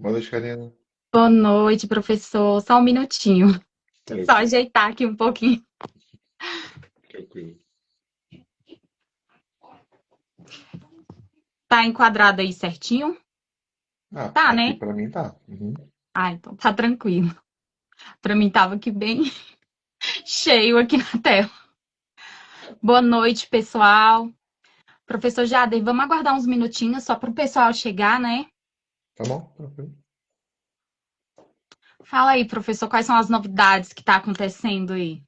Boa noite, Karina. Boa noite, professor. Só um minutinho. Só Tranquilo, ajeitar aqui um pouquinho. tranquilo. Tá enquadrado aí certinho? Ah, Tá, aqui né? pra mim tá. Uhum. Ah, então tá tranquilo. Pra mim tava aqui bem cheio aqui na tela. Boa noite, pessoal. Professor Jader, vamos aguardar uns minutinhos só para o pessoal chegar, né? Tá bom? Tranquilo. Fala aí, professor, quais são as novidades que tá acontecendo aí?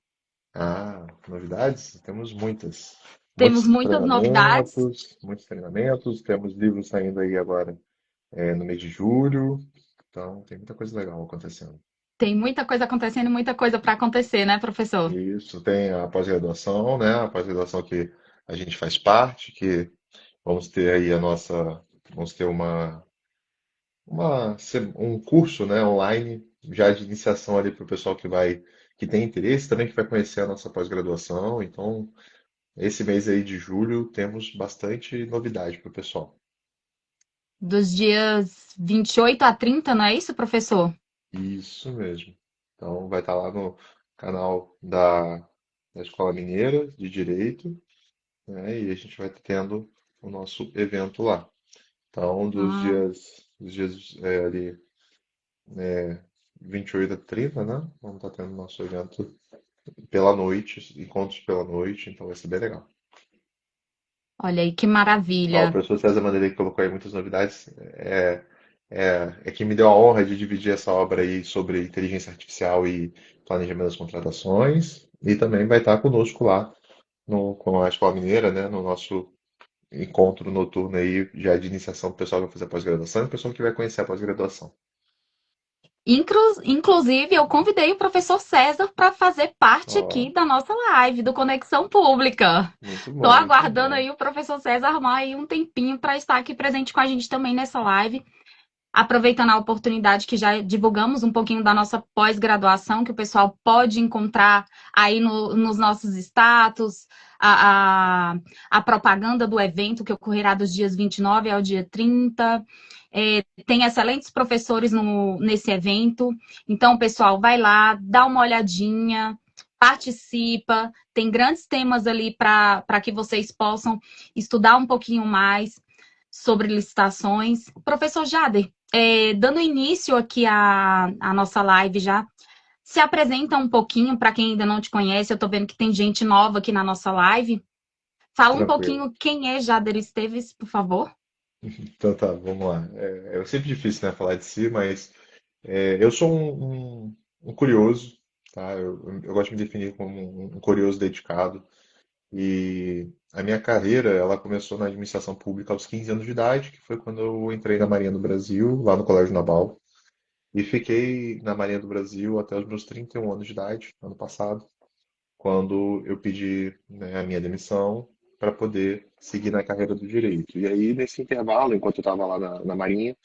Novidades? Temos muitas. Temos muitas novidades. Muitos treinamentos. Temos livros saindo aí agora no mês de julho. Então, tem muita coisa legal acontecendo. Tem muita coisa acontecendo e muita coisa para acontecer, né, professor? Isso, tem a pós-graduação, né? A pós-graduação que a gente faz parte, que vamos ter aí vamos ter um curso, né, online, já de iniciação ali para o pessoal que tem interesse, também que vai conhecer a nossa pós-graduação. Então, esse mês aí de julho temos bastante novidade para o pessoal. Dos dias 28 a 30, não é isso, professor? Isso mesmo. Então, vai estar lá no canal da Escola Mineira de Direito, né, e a gente vai estar tendo o nosso evento lá. Então, Ah, dos dias ali 28 a 30, né? Vamos estar tendo nosso evento pela noite, encontros pela noite, então vai ser bem legal. olha aí que Ó, o maravilha. professor César Vanderlei colocou aí muitas novidades. É quem me deu a honra de dividir essa obra aí sobre inteligência artificial e planejamento das contratações. E também vai estar conosco lá com a Escola Mineira, né, no nosso encontro noturno aí, já de iniciação do pessoal que vai fazer a pós-graduação e o pessoal que vai conhecer a pós-graduação. Inclusive, eu convidei o professor César para fazer parte Ó, aqui da nossa live do Conexão Pública. muito Estou bom, muito aguardando bom. aí o professor César arrumar aí um tempinho para estar aqui presente com a gente também nessa live, aproveitando a oportunidade que já divulgamos um pouquinho da nossa pós-graduação, que o pessoal pode encontrar aí nos nossos status, a, a, a propaganda do evento que ocorrerá dos dias 29 ao dia 30. Tem excelentes professores nesse evento. Então, pessoal, vai lá, dá uma olhadinha, participa. Tem grandes temas ali para que vocês possam estudar um pouquinho mais sobre licitações. Professor Jader, dando início aqui à nossa live já, se apresenta um pouquinho para quem ainda não te conhece. Eu estou vendo que tem gente nova aqui na nossa live. Fala um Tranquilo. pouquinho quem é Jader Esteves, por favor. Então tá, vamos lá. É sempre difícil, né, falar de si, mas eu sou um curioso, tá? Eu gosto de me definir como um curioso dedicado. E a minha carreira, ela começou na administração pública aos 15 anos de idade, que foi quando eu entrei na Marinha do Brasil, lá no Colégio Naval. E fiquei na Marinha do Brasil até os meus 31 anos de idade, ano passado, quando eu pedi, né, a minha demissão para poder seguir na carreira do direito. E aí, nesse intervalo, enquanto eu estava lá na Marinha,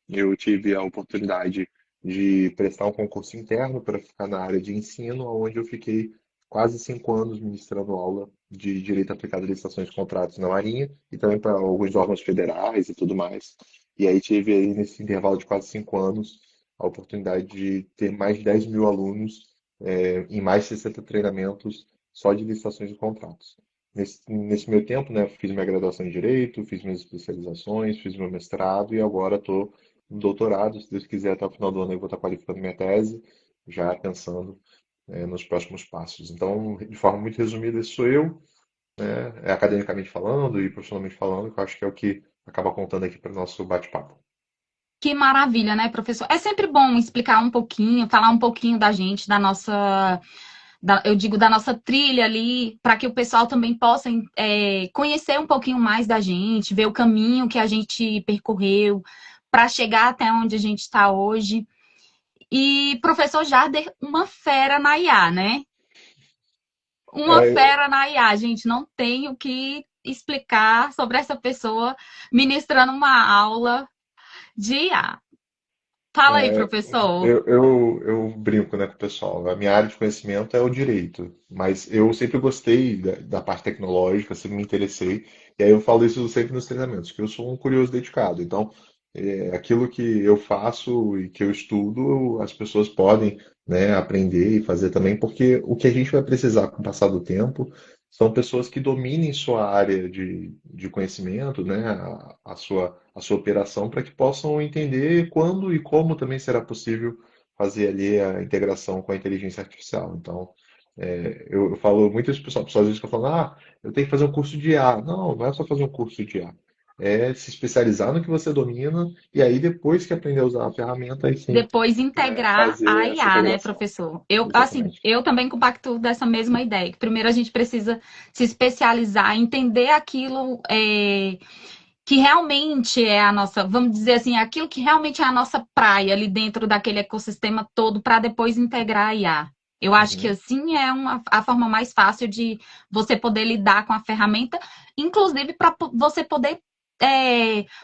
eu tive a oportunidade de prestar um concurso interno para ficar na área de ensino, onde eu fiquei quase 5 anos ministrando aula de direito aplicado a licitações e contratos na Marinha e também para alguns órgãos federais e tudo mais. E aí tive aí nesse intervalo de quase 5 anos a oportunidade de ter mais de 10 mil alunos em mais de 60 treinamentos só de licitações e contratos. Nesse meu tempo, né, fiz minha graduação em Direito, fiz minhas especializações, fiz meu mestrado e agora estou no doutorado. Se Deus quiser, até o final do ano eu vou estar qualificando minha tese, já pensando, nos próximos passos. Então, de forma muito resumida, esse sou eu, né, academicamente falando e profissionalmente falando, que eu acho que é o que acaba contando aqui para o nosso bate-papo. Que maravilha, né, professor? É sempre bom explicar um pouquinho, falar um pouquinho da gente, da nossa, eu digo, da nossa trilha ali, para que o pessoal também possa conhecer um pouquinho mais da gente, ver o caminho que a gente percorreu para chegar até onde a gente está hoje. E professor Jarder, uma fera na IA, né? Uma É, fera na IA, gente. Não tenho o que explicar sobre essa pessoa ministrando uma aula de IA. Fala aí, É, professor. eu brinco, né, com o pessoal. A minha área de conhecimento é o direito, mas eu sempre gostei da parte tecnológica, sempre me interessei. E aí eu falo isso sempre nos treinamentos, que eu sou um curioso dedicado. Então, aquilo que eu faço e que eu estudo, as pessoas podem, né, aprender e fazer também, porque o que a gente vai precisar com o passar do tempo são pessoas que dominem sua área de conhecimento, né, a sua operação, para que possam entender quando e como também será possível fazer ali a integração com a inteligência artificial. Então, eu falo, muitas pessoas às vezes ficam falando, eu tenho que fazer um curso de IA. Não, não é só fazer um curso de IA. É se especializar no que você domina e aí depois que aprender a usar a ferramenta, aí sim, Depois né, integrar a fazer essa IA, né, integração. professor? Eu, assim, Exatamente. eu também compacto dessa mesma ideia, que primeiro a gente precisa se especializar, entender aquilo que realmente é a nossa, vamos dizer assim, aquilo que realmente é a nossa praia ali dentro daquele ecossistema todo, para depois integrar a IA. Eu acho que Uhum. assim é a forma mais fácil de você poder lidar com a ferramenta, inclusive para você poder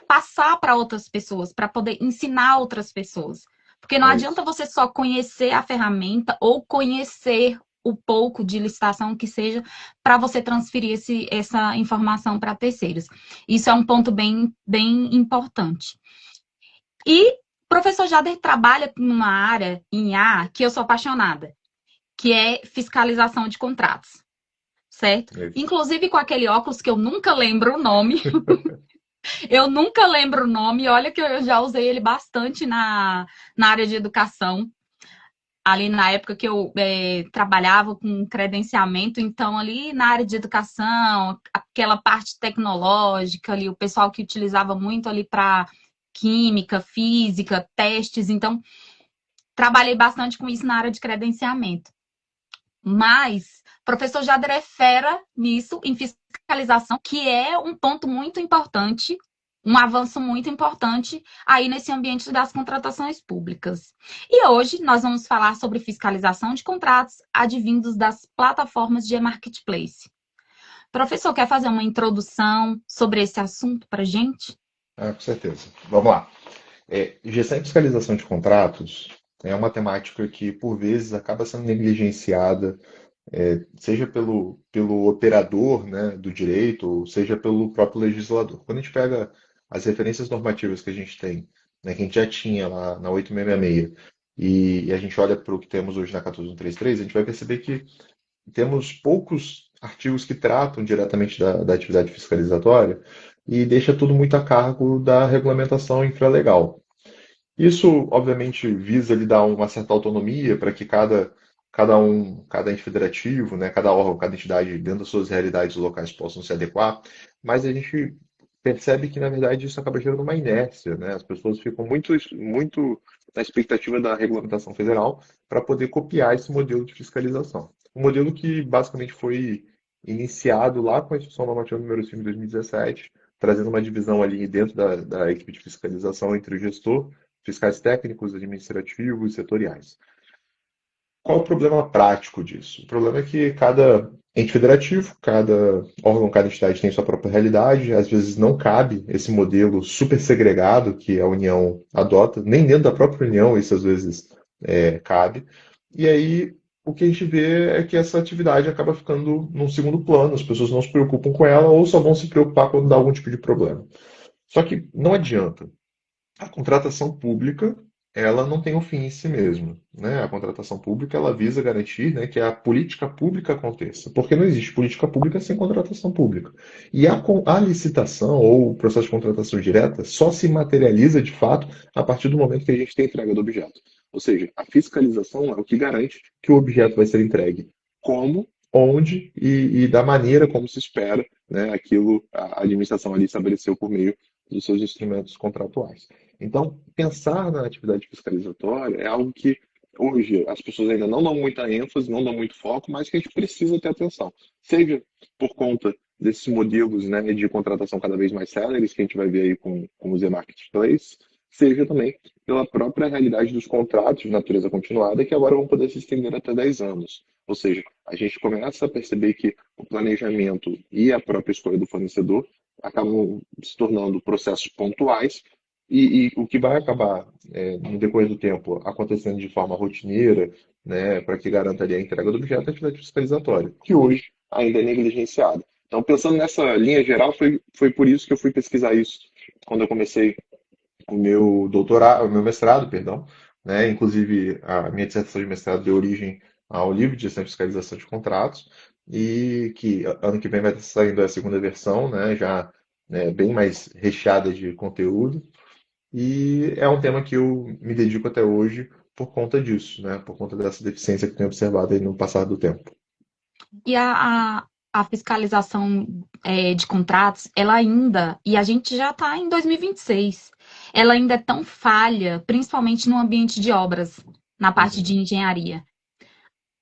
passar para outras pessoas, para poder ensinar outras pessoas. Porque não É adianta isso. você só conhecer a ferramenta ou conhecer o pouco de licitação que seja para você transferir essa informação para terceiros. Isso é um ponto bem, bem importante. E o professor Jader trabalha numa área em A que eu sou apaixonada, que é fiscalização de contratos, certo? É isso. Inclusive com aquele óculos que eu nunca lembro o nome. Eu nunca lembro o nome. Olha que eu já usei ele bastante na área de educação. Ali na época que eu trabalhava com credenciamento, então ali na área de educação, aquela parte tecnológica ali, o pessoal que utilizava muito ali para química, física, testes, então trabalhei bastante com isso na área de credenciamento. Mas o professor Jader é fera nisso, em fiscalização, que é um ponto muito importante, um avanço muito importante aí nesse ambiente das contratações públicas. E hoje nós vamos falar sobre fiscalização de contratos advindos das plataformas de marketplace. Professor, quer fazer uma introdução sobre esse assunto para a gente? Com certeza. Vamos lá. Gestão e fiscalização de contratos é uma temática que, por vezes, acaba sendo negligenciada, seja pelo operador, né, do direito, ou seja pelo próprio legislador. Quando a gente pega as referências normativas que a gente tem, né, que a gente já tinha lá na 8666, e a gente olha para o que temos hoje na 14133, a gente vai perceber que temos poucos artigos que tratam diretamente da atividade fiscalizatória e deixa tudo muito a cargo da regulamentação infralegal. Isso, obviamente, visa lhe dar uma certa autonomia para que cada ente federativo, né, cada órgão, cada entidade, dentro das suas realidades locais, possam se adequar, mas a gente percebe que, na verdade, isso acaba gerando uma inércia, né? As pessoas ficam muito na expectativa da regulamentação federal para poder copiar esse modelo de fiscalização. Um modelo que, basicamente, foi iniciado lá com a Instrução Normativa número 5 de 2017, trazendo uma divisão ali dentro da equipe de fiscalização entre o gestor, fiscais técnicos, administrativos, setoriais. Qual o problema prático disso? O problema é que cada ente federativo, cada órgão, cada entidade tem sua própria realidade, às vezes não cabe esse modelo super segregado que a União adota, nem dentro da própria União isso às vezes cabe. E aí o que a gente vê é que essa atividade acaba ficando num segundo plano, as pessoas não se preocupam com ela ou só vão se preocupar quando dá algum tipo de problema. Só que não adianta. A contratação pública, ela não tem um fim em si mesmo, né? A contratação pública, ela visa garantir, né, que a política pública aconteça, porque não existe política pública sem contratação pública. E a licitação ou o processo de contratação direta só se materializa de fato a partir do momento que a gente tem entrega do objeto. Ou seja, a fiscalização é o que garante que o objeto vai ser entregue. Como, onde e da maneira como se espera, né, aquilo a administração ali estabeleceu por meio dos seus instrumentos contratuais. Então, pensar na atividade fiscalizatória é algo que hoje as pessoas ainda não dão muita ênfase, não dão muito foco, mas que a gente precisa ter atenção. Seja por conta desses modelos, né, de contratação cada vez mais céleres que a gente vai ver aí com os e-marketplace, seja também pela própria realidade dos contratos de natureza continuada, que agora vão poder se estender até 10 anos. Ou seja, a gente começa a perceber que o planejamento e a própria escolha do fornecedor acabam se tornando processos pontuais e o que vai acabar, no decorrer do tempo, acontecendo de forma rotineira, né, para que garanta ali a entrega do objeto, é a atividade fiscalizatória, que hoje ainda é negligenciada. Então, pensando nessa linha geral, foi por isso que eu fui pesquisar isso quando eu comecei o meu doutorado, o meu mestrado, perdão, né? Inclusive, a minha dissertação de mestrado deu origem ao livro de gestão e fiscalização de contratos, e que ano que vem vai estar saindo a segunda versão, né? Já, né, bem mais recheada de conteúdo. E é um tema que eu me dedico até hoje por conta disso, né? Por conta dessa deficiência que eu tenho observado aí no passar do tempo. E a fiscalização de contratos, ela ainda, e a gente já está em 2026, ela ainda é tão falha, principalmente no ambiente de obras, na parte de Uhum. engenharia.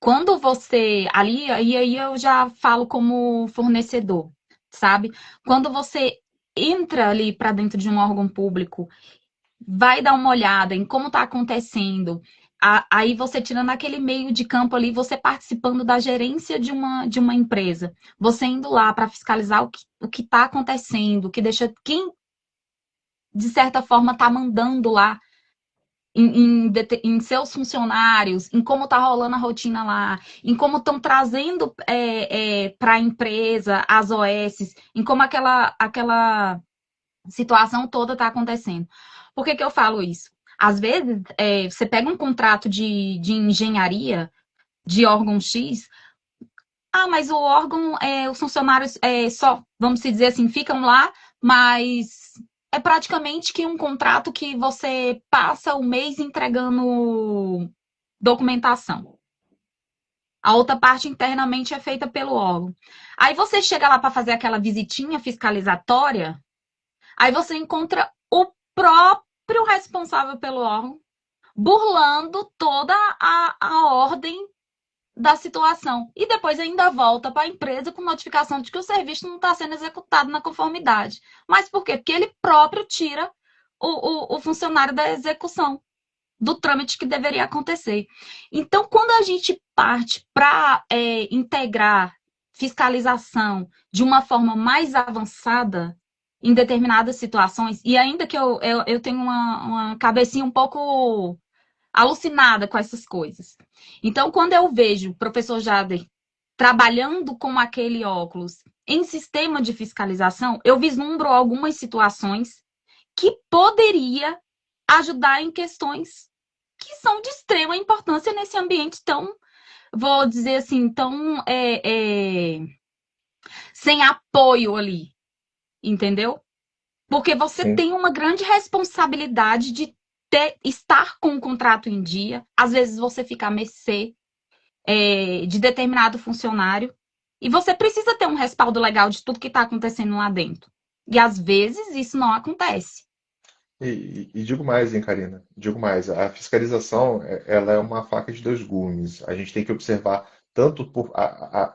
Quando você, ali, e aí eu já falo como fornecedor, sabe? Quando você entra ali para dentro de um órgão público, vai dar uma olhada em como está acontecendo. Aí você tirando aquele meio de campo ali, você participando da gerência de uma empresa, você indo lá para fiscalizar o que está acontecendo, o que deixa quem, de certa forma, está mandando lá em seus funcionários, em como está rolando a rotina lá, em como estão trazendo para a empresa as OS, em como aquela situação toda está acontecendo. Por que, que eu falo isso? Às vezes, você pega um contrato de engenharia de órgão X, mas o órgão, os funcionários só, vamos dizer assim, ficam lá, mas é praticamente que um contrato que você passa o mês entregando documentação. A outra parte internamente é feita pelo órgão. Aí você chega lá para fazer aquela visitinha fiscalizatória, aí você encontra o próprio responsável pelo órgão burlando toda a ordem da situação. E depois ainda volta para a empresa com notificação de que o serviço não está sendo executado na conformidade. Mas por quê? Porque ele próprio tira o funcionário da execução, do trâmite que deveria acontecer. Então, quando a gente parte para integrar fiscalização de uma forma mais avançada em determinadas situações, e ainda que eu tenho uma cabecinha um pouco alucinada com essas coisas. Então, quando eu vejo o professor Jader trabalhando com aquele óculos em sistema de fiscalização, eu vislumbro algumas situações que poderia ajudar em questões que são de extrema importância nesse ambiente tão, vou dizer assim, tão sem apoio ali, entendeu? Porque você Sim. tem uma grande responsabilidade de estar com o contrato em dia. Às vezes você fica à mercê de determinado funcionário e você precisa ter um respaldo legal de tudo que está acontecendo lá dentro. E às vezes isso não acontece. E digo mais, hein, Karina? Digo mais, a fiscalização, ela é uma faca de dois gumes. A gente tem que observar tanto por...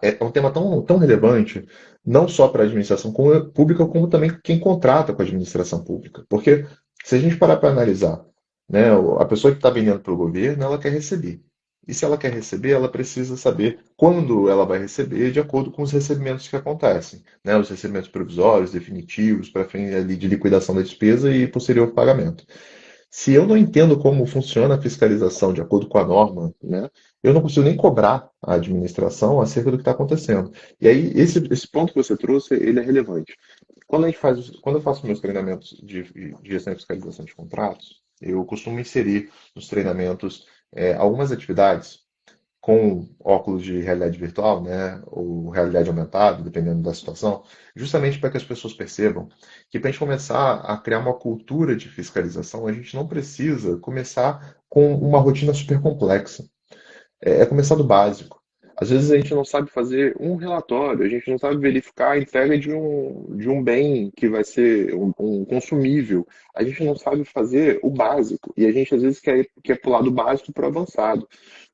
é um tema tão relevante, não só para a administração pública, como também quem contrata com a administração pública. Porque se a gente parar para analisar, né, a pessoa que está vendendo para o governo, ela quer receber. E se ela quer receber, ela precisa saber quando ela vai receber, de acordo com os recebimentos que acontecem, né, os recebimentos provisórios, definitivos, para fim ali de liquidação da despesa e posterior pagamento. Se eu não entendo como funciona a fiscalização de acordo com a norma, né, eu não consigo nem cobrar a administração acerca do que está acontecendo. E aí, esse ponto que você trouxe, ele é relevante. Quando eu faço meus treinamentos de gestão e fiscalização de contratos, eu costumo inserir nos treinamentos algumas atividades com óculos de realidade virtual, né, ou realidade aumentada, dependendo da situação, justamente para que as pessoas percebam que para a gente começar a criar uma cultura de fiscalização, a gente não precisa começar com uma rotina super complexa. É começar do básico. Às vezes a gente não sabe fazer um relatório, a gente não sabe verificar a entrega de um bem que vai ser um consumível. A gente não sabe fazer o básico. E a gente às vezes quer pular do básico para o avançado.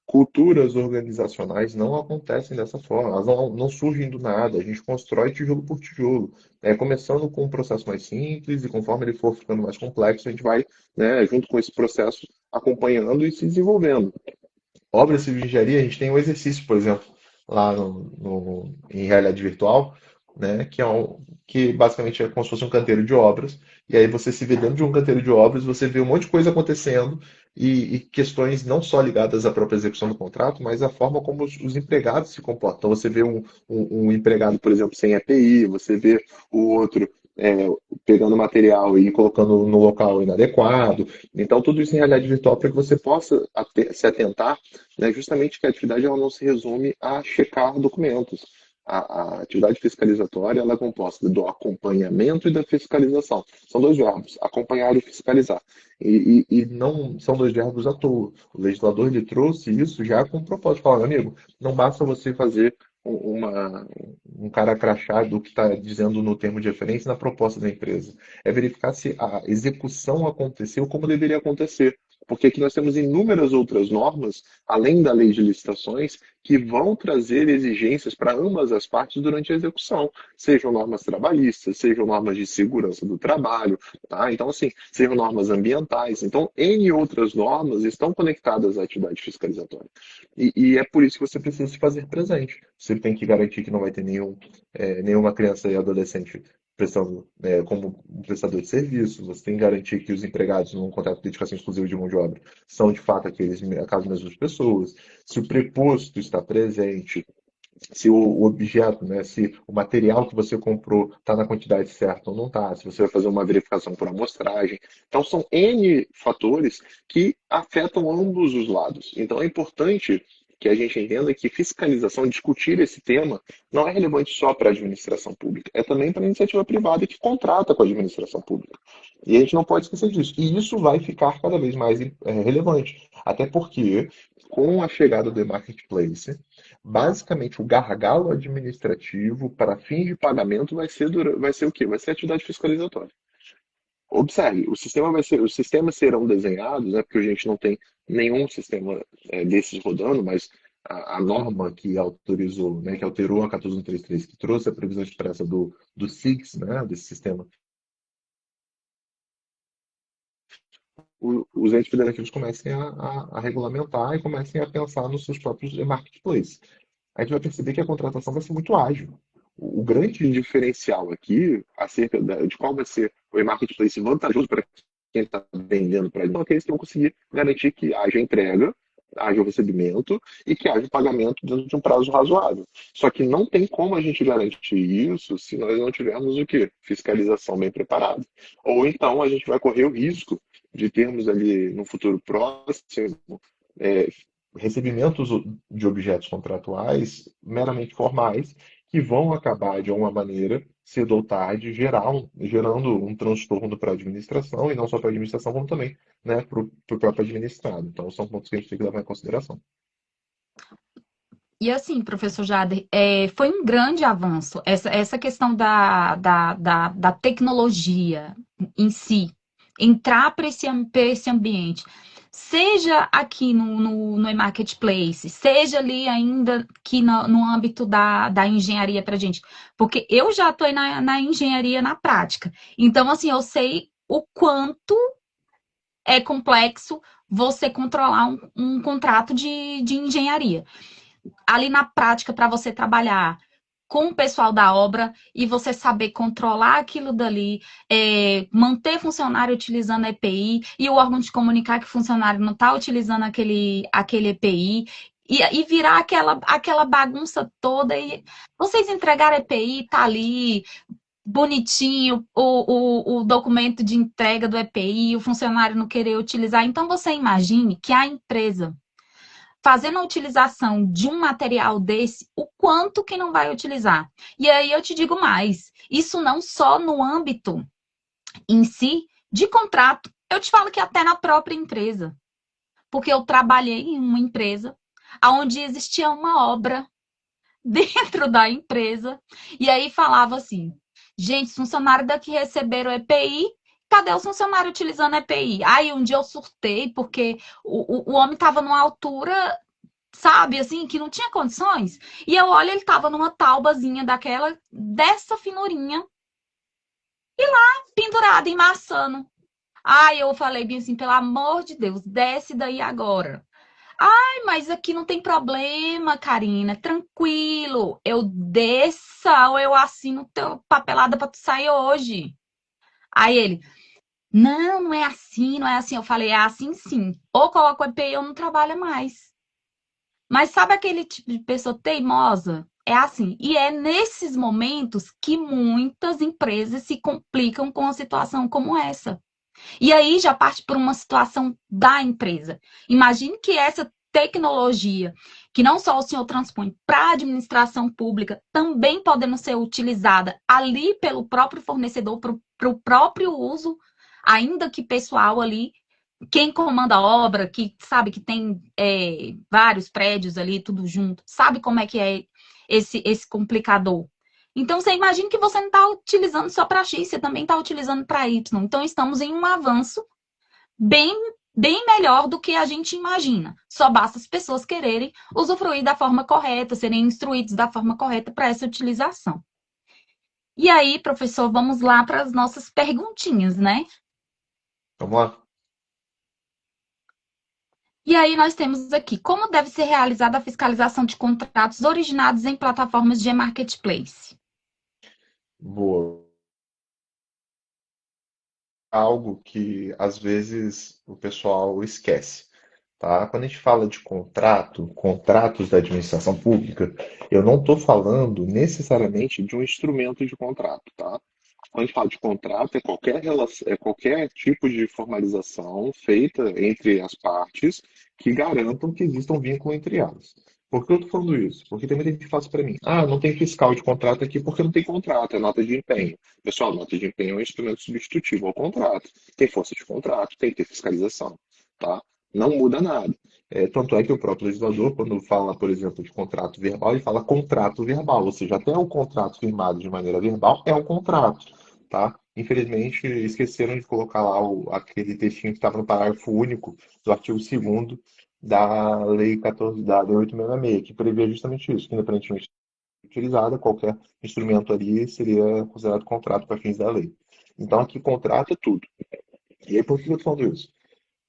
Culturas organizacionais não acontecem dessa forma, elas não surgem do nada, a gente constrói tijolo por tijolo, começando com um processo mais simples e conforme ele for ficando mais complexo, a gente vai, né, junto com esse processo, acompanhando e se desenvolvendo. Obras civil de engenharia, a gente tem um exercício, por exemplo, lá em realidade virtual, né, que basicamente é como se fosse um canteiro de obras, e aí você se vê dentro de um canteiro de obras, você vê um monte de coisa acontecendo, e questões não só ligadas à própria execução do contrato, mas à forma como os empregados se comportam. Então você vê um empregado, por exemplo, sem EPI, você vê o outro pegando material e colocando no local inadequado. Então, tudo isso em realidade virtual para que você possa se atentar, né, justamente que a atividade ela não se resume a checar documentos. A atividade fiscalizatória ela é composta do acompanhamento e da fiscalização. São dois verbos, acompanhar e fiscalizar. E não são dois verbos à toa. O legislador ele trouxe isso já com o propósito de falar, meu amigo, não basta você fazer um cara crachá do que está dizendo no termo de referência na proposta da empresa. É verificar se a execução aconteceu como deveria acontecer. Porque aqui nós temos inúmeras outras normas, além da lei de licitações, que vão trazer exigências para ambas as partes durante a execução, sejam normas trabalhistas, sejam normas de segurança do trabalho, tá? Então, assim, sejam normas ambientais. Então, N outras normas estão conectadas à atividade fiscalizatória. E é por isso que você precisa se fazer presente. Você tem que garantir que não vai ter nenhuma criança e adolescente prestando, como um prestador de serviço, você tem que garantir que os empregados num contrato de dedicação exclusiva de mão de obra são de fato aquelas mesmas pessoas, se o preposto está presente, se o objeto, né, se o material que você comprou está na quantidade certa ou não está, se você vai fazer uma verificação por amostragem. Então, são N fatores que afetam ambos os lados. Então, é importante que a gente entenda que fiscalização, discutir esse tema, não é relevante só para a administração pública, é também para a iniciativa privada que contrata com a administração pública. E a gente não pode esquecer disso. E isso vai ficar cada vez mais relevante. Até porque, com a chegada do marketplace, basicamente, o gargalo administrativo para fins de pagamento vai ser o quê? Vai ser atividade fiscalizatória. Observe, os sistemas serão desenhados, né, porque a gente não tem nenhum sistema desses rodando, mas a norma que autorizou, né, que alterou a 14133, que trouxe a previsão expressa do SIGS, né, desse sistema, os entes federativos comecem a regulamentar e comecem a pensar nos seus próprios marketplaces. A gente vai perceber que a contratação vai ser muito ágil. O grande diferencial aqui, acerca de qual vai ser o marketplace vantajoso para quem está vendendo para eles, são aqueles que vão conseguir garantir que haja entrega, haja o recebimento e que haja o pagamento dentro de um prazo razoável. Só que não tem como a gente garantir isso se nós não tivermos o quê? Fiscalização bem preparada. Ou então a gente vai correr o risco de termos ali no futuro próximo é, recebimentos de objetos contratuais meramente formais que vão acabar, de alguma maneira, cedo ou tarde, gerando um transtorno para a administração, e não só para a administração, como também, né, para o próprio administrado. Então, são pontos que a gente tem que levar em consideração. E assim, professor Jader, foi um grande avanço essa questão da tecnologia em si, entrar para esse ambiente, seja aqui no e-marketplace, seja ali ainda aqui no âmbito da engenharia para gente, porque eu já estou na engenharia na prática, então assim, eu sei o quanto é complexo você controlar um contrato de engenharia ali na prática para você trabalhar com o pessoal da obra e você saber controlar aquilo dali, manter funcionário utilizando EPI e o órgão de comunicar que o funcionário não está utilizando aquele EPI e virar aquela bagunça toda. E vocês entregaram EPI, tá ali bonitinho o documento de entrega do EPI, o funcionário não querer utilizar. Então você imagine que a empresa fazendo a utilização de um material desse, o quanto que não vai utilizar. E aí eu te digo mais, isso não só no âmbito em si de contrato, eu te falo que até na própria empresa. Porque eu trabalhei em uma empresa onde existia uma obra dentro da empresa, e aí falava assim, gente, os funcionários daqui receberam EPI, cadê os funcionários utilizando EPI? Aí um dia eu surtei, porque o homem estava numa altura, sabe, assim, que não tinha condições. E eu olho, ele tava numa taubazinha daquela, dessa finurinha, pendurada, embaçando. Aí eu falei bem assim, pelo amor de Deus, desce daí agora. Ai, mas aqui não tem problema, Karina, tranquilo. Eu desça ou eu assino teu papelada pra tu sair hoje. Aí ele, não, não é assim, não é assim. Eu falei, é assim sim. Ou coloco o EPI ou não trabalha mais. Mas sabe aquele tipo de pessoa teimosa? É assim. E é nesses momentos que muitas empresas se complicam com uma situação como essa. E aí já parte por uma situação da empresa. Imagine que essa tecnologia, que não só o senhor transpõe para a administração pública, também podendo ser utilizada ali pelo próprio fornecedor, para o próprio uso, ainda que pessoal ali, quem comanda a obra, que sabe que tem vários prédios ali, tudo junto, sabe como é que é esse complicador. Então, você imagina que você não está utilizando só para X, você também está utilizando para Y. Então, estamos em um avanço bem, bem melhor do que a gente imagina. Só basta as pessoas quererem usufruir da forma correta, serem instruídos da forma correta para essa utilização. E aí, professor, vamos lá para as nossas perguntinhas, né? Vamos lá? E aí nós temos aqui, como deve ser realizada a fiscalização de contratos originados em plataformas de marketplace? Boa. Algo que às vezes o pessoal esquece, tá? Quando a gente fala de contrato, contratos da administração pública, eu não estou falando necessariamente de um instrumento de contrato, tá? Quando a gente fala de contrato, é qualquer relação, é qualquer tipo de formalização feita entre as partes que garantam que exista um vínculo entre elas. Por que eu estou falando isso? Porque tem muita gente que fala para mim: ah, não tem fiscal de contrato aqui porque não tem contrato, é nota de empenho. Pessoal, nota de empenho é um instrumento substitutivo ao contrato. Tem força de contrato, tem que ter fiscalização, tá? Não muda nada. Tanto é que o próprio legislador, quando fala, por exemplo, de contrato verbal, ele fala contrato verbal, ou seja, até o contrato firmado de maneira verbal é um contrato, tá? Infelizmente, esqueceram de colocar lá aquele textinho que estava no parágrafo único do artigo 2º da Lei 14, da Lei 866, que prevê justamente isso, que independentemente de utilizada, qualquer instrumento ali seria considerado contrato para fins da lei. Então, aqui contrato é tudo. E aí, por que eu estou falando isso?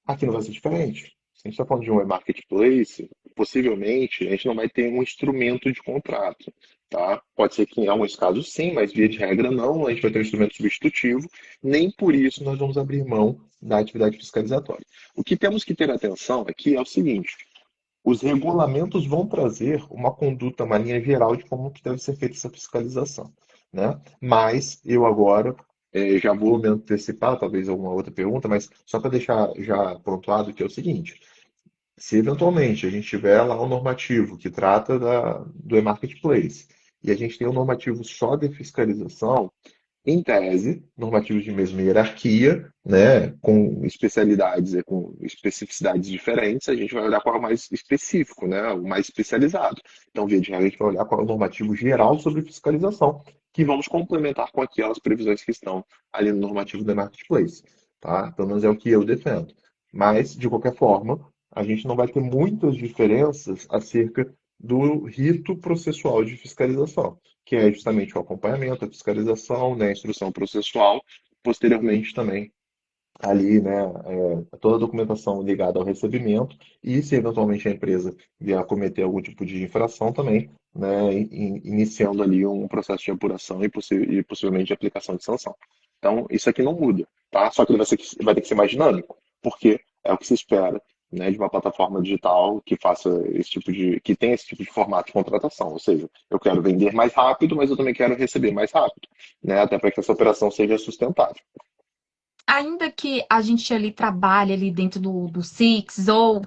Aqui não vai ser diferente. Se a gente está falando de um marketplace, possivelmente a gente não vai ter um instrumento de contrato, tá? Pode ser que em alguns casos sim, mas via de regra não, a gente vai ter um instrumento substitutivo, nem por isso nós vamos abrir mão da atividade fiscalizatória. O que temos que ter atenção aqui é o seguinte: os regulamentos vão trazer uma conduta, uma linha geral de como que deve ser feita essa fiscalização, né? Mas eu agora já vou me antecipar, talvez alguma outra pergunta, mas só para deixar já pontuado que é o seguinte: se eventualmente a gente tiver lá um normativo que trata do e-marketplace e a gente tem um normativo só de fiscalização, em tese, normativos de mesma hierarquia, né, com especialidades, com especificidades diferentes, a gente vai olhar qual é o mais específico, né, o mais especializado. Então, via de regra, a gente vai olhar qual é o normativo geral sobre fiscalização, que vamos complementar com aquelas previsões que estão ali no normativo da Marketplace, tá? Pelo menos é o que eu defendo. Mas, de qualquer forma, a gente não vai ter muitas diferenças acerca do rito processual de fiscalização, que é justamente o acompanhamento, a fiscalização, né, a instrução processual, posteriormente também ali, né, toda a documentação ligada ao recebimento e se eventualmente a empresa vier a cometer algum tipo de infração também, né, iniciando ali um processo de apuração e possivelmente de aplicação de sanção. Então, isso aqui não muda, tá? Só que ele vai ter que ser mais dinâmico, porque é o que se espera, né, de uma plataforma digital que faça esse tipo que tenha esse tipo de formato de contratação. Ou seja, eu quero vender mais rápido, mas eu também quero receber mais rápido, né, até para que essa operação seja sustentável. Ainda que a gente ali trabalhe ali dentro do Six, ou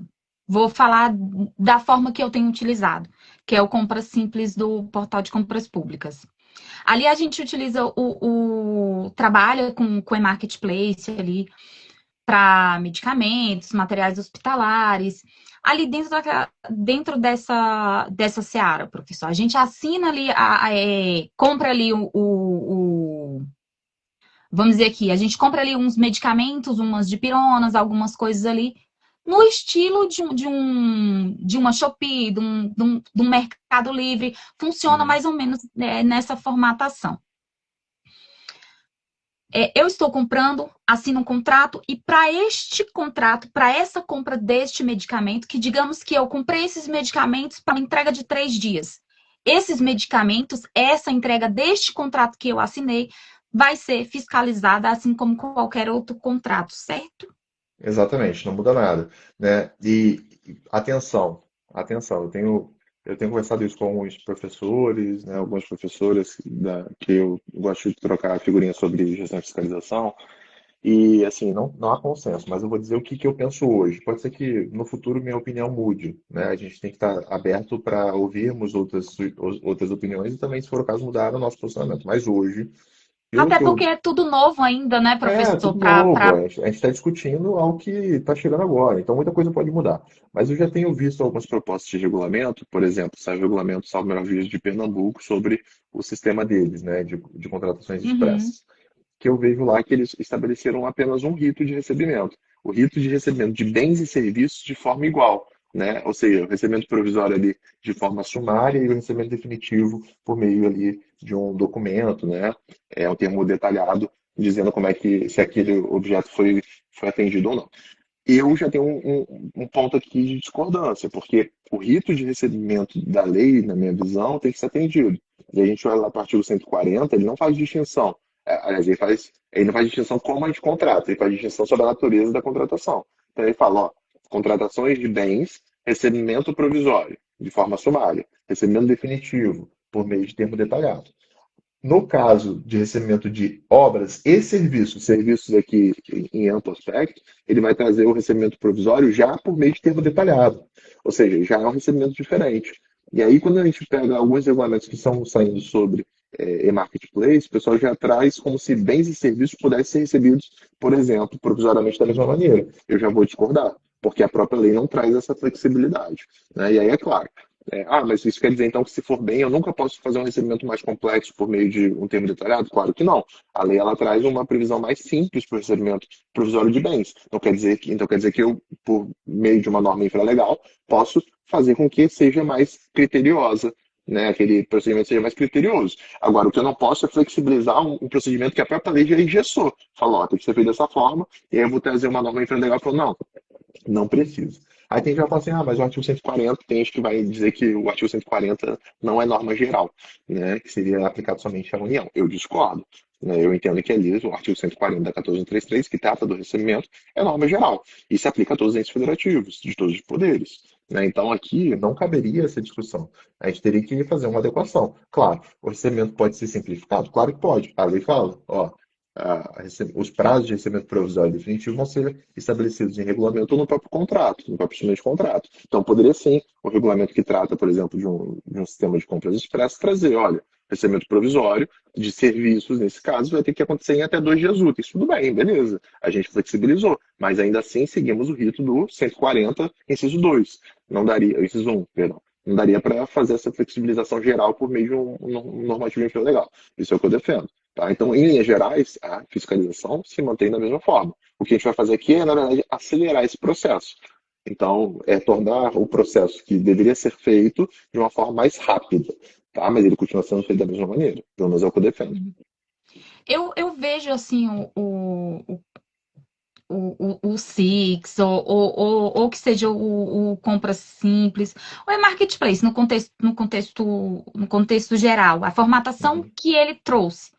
vou falar da forma que eu tenho utilizado, que é o Compra Simples do portal de compras públicas. Ali a gente utiliza trabalha com o e-marketplace ali para medicamentos, materiais hospitalares, ali dentro dessa seara, professor. A gente assina ali, compra ali vamos dizer aqui, a gente compra ali uns medicamentos, umas dipironas, algumas coisas ali, no estilo de uma Shopee, de um Mercado Livre, funciona Uhum. mais ou menos nessa formatação. Eu estou comprando, assino um contrato, e para este contrato, para essa compra deste medicamento, que digamos que eu comprei esses medicamentos para entrega de 3 dias. Esses medicamentos, essa entrega deste contrato que eu assinei, vai ser fiscalizada assim como qualquer outro contrato, certo? Exatamente, não muda nada, né? E atenção, atenção, eu tenho Eu tenho conversado isso com alguns professores, né, algumas professoras que eu gosto de trocar figurinhas sobre gestão e fiscalização. E, assim, não há consenso, mas eu vou dizer o que eu penso hoje. Pode ser que no futuro minha opinião mude, né? A gente tem que estar aberto para ouvirmos outras opiniões e também, se for o caso, mudar o nosso posicionamento. Mas hoje, pelo Até que porque eu. é tudo novo ainda, né, É, professor? tudo novo. A gente está discutindo algo que está chegando agora, então muita coisa pode mudar. Mas eu já tenho visto algumas propostas de regulamento, por exemplo, saiu o regulamento, salvo melhor juízo, de Pernambuco sobre o sistema deles, né, de contratações Uhum. expressas, que eu vejo lá que eles estabeleceram apenas um rito de recebimento. O rito de recebimento de bens e serviços de forma igual, né? Ou seja, o recebimento provisório ali de forma sumária e o recebimento definitivo por meio ali de um documento, né? É um termo detalhado dizendo como é que se aquele objeto foi atendido ou não. Eu já tenho um ponto aqui de discordância, porque o rito de recebimento da lei, na minha visão, tem que ser atendido. E a gente olha lá para o artigo 140, ele não faz distinção. Aliás, ele não faz distinção como a gente contrata, ele faz distinção sobre a natureza da contratação. Então ele fala, ó, contratações de bens, recebimento provisório, de forma sumária, recebimento definitivo, por meio de termo detalhado. No caso de recebimento de obras e serviços, serviços aqui em amplo aspecto, ele vai trazer o recebimento provisório já por meio de termo detalhado. Ou seja, já é um recebimento diferente. E aí, quando a gente pega alguns regulamentos que estão saindo sobre e-marketplace, o pessoal já traz como se bens e serviços pudessem ser recebidos, por exemplo, provisoriamente da mesma maneira. Eu já vou discordar, porque a própria lei não traz essa flexibilidade. Né? E aí, é claro, mas isso quer dizer então que se for bem, eu nunca posso fazer um recebimento mais complexo por meio de um termo detalhado? Claro que não. A lei ela traz uma previsão mais simples para o recebimento provisório de bens. Então quer dizer que eu, por meio de uma norma infralegal, posso fazer com que seja mais criteriosa, né? Aquele procedimento seja mais criterioso. Agora, o que eu não posso é flexibilizar um procedimento que a própria lei já engessou. Falou, ó, tem que ser feito dessa forma, e aí eu vou trazer uma norma infralegal e falar, não precisa. Aí tem gente que vai falar assim, mas o artigo 140, tem gente que vai dizer que o artigo 140 não é norma geral, né? Que seria aplicado somente à União. Eu discordo. Né? Eu entendo que ali o artigo 140 da 14133, que trata do recebimento, é norma geral. E se aplica a todos os entes federativos, de todos os poderes. Né? Então aqui não caberia essa discussão. A gente teria que fazer uma adequação. Claro, o recebimento pode ser simplificado? Claro que pode. A lei fala, ó, os prazos de recebimento provisório e definitivo vão ser estabelecidos em regulamento ou no próprio contrato, no próprio instrumento de contrato. Então, poderia sim, o regulamento que trata, por exemplo, de um sistema de compras expressas, trazer, olha, recebimento provisório de serviços, nesse caso, vai ter que acontecer em até 2 dias úteis. Tudo bem, beleza. A gente flexibilizou, mas ainda assim seguimos o rito do 140, inciso 2. Não daria, inciso 1, perdão. Não daria para fazer essa flexibilização geral por meio de um normativo infralegal. Isso é o que eu defendo. Tá? Então, em linhas gerais, a fiscalização se mantém da mesma forma. O que a gente vai fazer aqui é, na verdade, acelerar esse processo. Então, é tornar o processo que deveria ser feito de uma forma mais rápida, tá? Mas ele continua sendo feito da mesma maneira. Pelo menos é o que eu defendo. Eu vejo assim o Six, ou que seja o compra simples, ou é marketplace no contexto geral, a formatação Uhum. que ele trouxe.